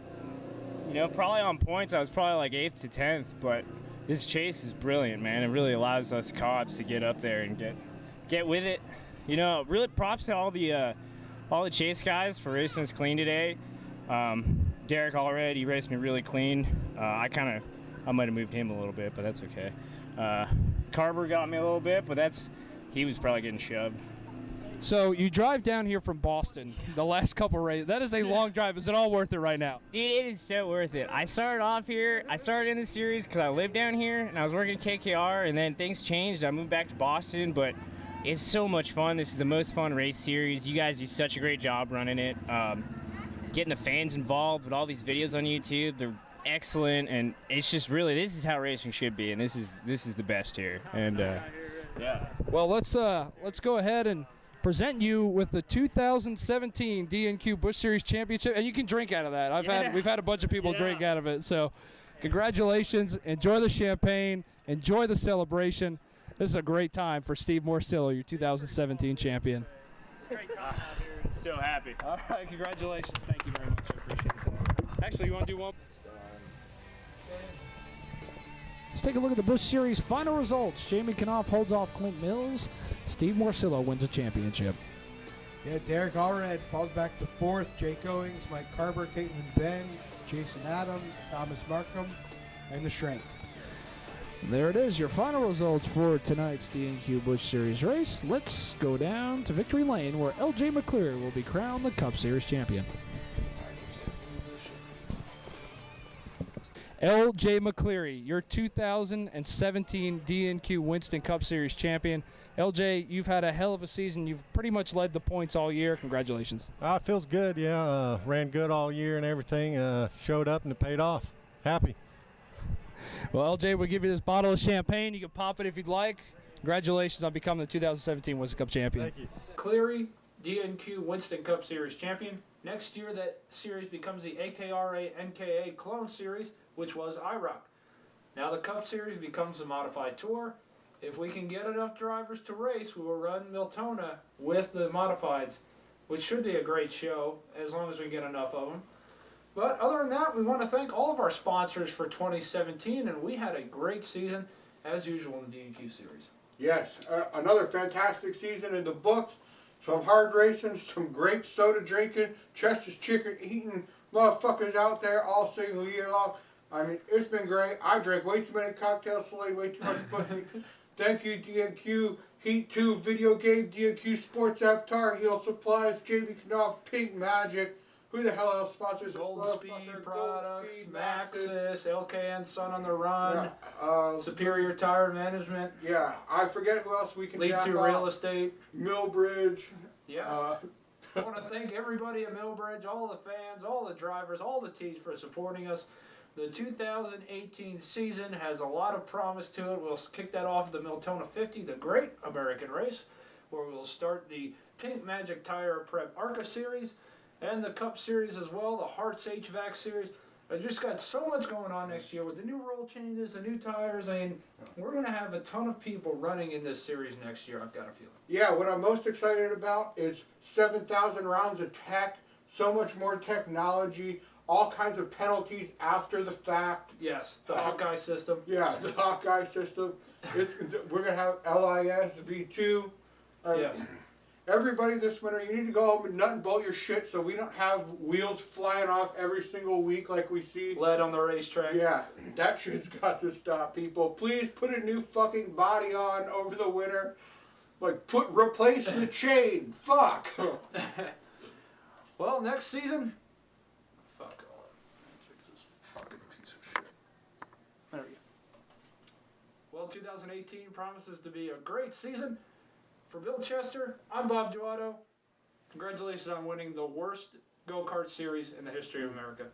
You know, probably on points, I was probably like 8th to 10th, but this chase is brilliant, man. It really allows us co-ops to get up there and get with it. You know, really props to all the chase guys for racing us clean today. Derek Allred, he raced me really clean. I might have moved him a little bit, but that's okay. Carver got me a little bit, but he was probably getting shoved. So you drive down here from Boston the last couple races. That is a long drive. Is it all worth it right now? Dude, it is so worth it. I started off here. I started in the series because I lived down here, and I was working at KKR, and then things changed. I moved back to Boston, but it's so much fun. This is the most fun race series. You guys do such a great job running it. Getting the fans involved with all these videos on YouTube. They're excellent, and it's just really, this is how racing should be, and this is the best here. And yeah. Well, let's go ahead and present you with the 2017 DNQ Busch Series Championship, and you can drink out of that. We've had a bunch of people drink out of it. So, congratulations! Enjoy the champagne. Enjoy the celebration. This is a great time for Steve Morcillo, your 2017 champion. Great time out here. So happy. All right, congratulations. Thank you very much. I appreciate that. Actually, you want to do one? Let's take a look at the Busch Series final results. Jamie Knopf holds off Clint Mills. Steve Morcillo wins a championship. Yeah, Derek Allred falls back to 4th. Jake Owings, Mike Carver, Caitlin Benn, Jason Adams, Thomas Markham, and the Shrink. There it is, your final results for tonight's DNQ Busch Series race. Let's go down to Victory Lane, where L.J. McCleary will be crowned the Cup Series champion. L.J. McCleary, your 2017 DNQ Winston Cup Series champion. L.J., you've had a hell of a season. You've pretty much led the points all year. Congratulations. It feels good, yeah. Ran good all year and everything. Showed up and it paid off. Happy. Well, LJ, we'll give you this bottle of champagne. You can pop it if you'd like. Congratulations on becoming the 2017 Winston Cup champion. Thank you. Cleary, DNQ Winston Cup Series champion. Next year, that series becomes the AKRA NKA Clone Series, which was IROC. Now the Cup Series becomes the Modified Tour. If we can get enough drivers to race, we will run Miltona with the Modifieds, which should be a great show as long as we get enough of them. But other than that, we want to thank all of our sponsors for 2017, and we had a great season, as usual, in the DNQ Series. Yes, another fantastic season in the books. Some hard racing, some grape soda drinking, Chester's chicken eating motherfuckers out there all single year long. I mean, it's been great. I drank way too many cocktails, slayed way too much pussy. Thank you, DNQ, Heat 2, Video Game, DNQ Sports App, Tar Heel Supplies, JB Knopf, Pink Magic. Who the hell else sponsors Gold Speed Products, Maxxis, LKN Sun on the Run, Superior Tire Management. Yeah, I forget who else we can Lead to Real Estate. Millbridge. Yeah. I want to thank everybody at Millbridge, all the fans, all the drivers, all the teams for supporting us. The 2018 season has a lot of promise to it. We'll kick that off at the Miltona 50, the Great American Race, where we'll start the Pink Magic Tire Prep ARCA Series and the Cup Series as well, the Hearts HVAC Series. I just got so much going on next year with the new rule changes, the new tires. I mean, we're going to have a ton of people running in this series next year, I've got a feeling. Yeah, what I'm most excited about is 7,000 rounds of tech, so much more technology, all kinds of penalties after the fact. Yes, the Hawkeye system. Yeah, the Hawkeye system. We're going to have LIS V2. Yes. Everybody this winter, you need to go home and nut and bolt your shit so we don't have wheels flying off every single week like we see. Lead on the racetrack. Yeah, that shit's got to stop, people. Please put a new fucking body on over the winter. Like, replace the chain. Fuck. Well, next season. Fuck all that. Fix this fucking piece of shit. There we go. Well, 2018 promises to be a great season. For Bill Chester, I'm Bob Duato. Congratulations on winning the worst go-kart series in the history of America.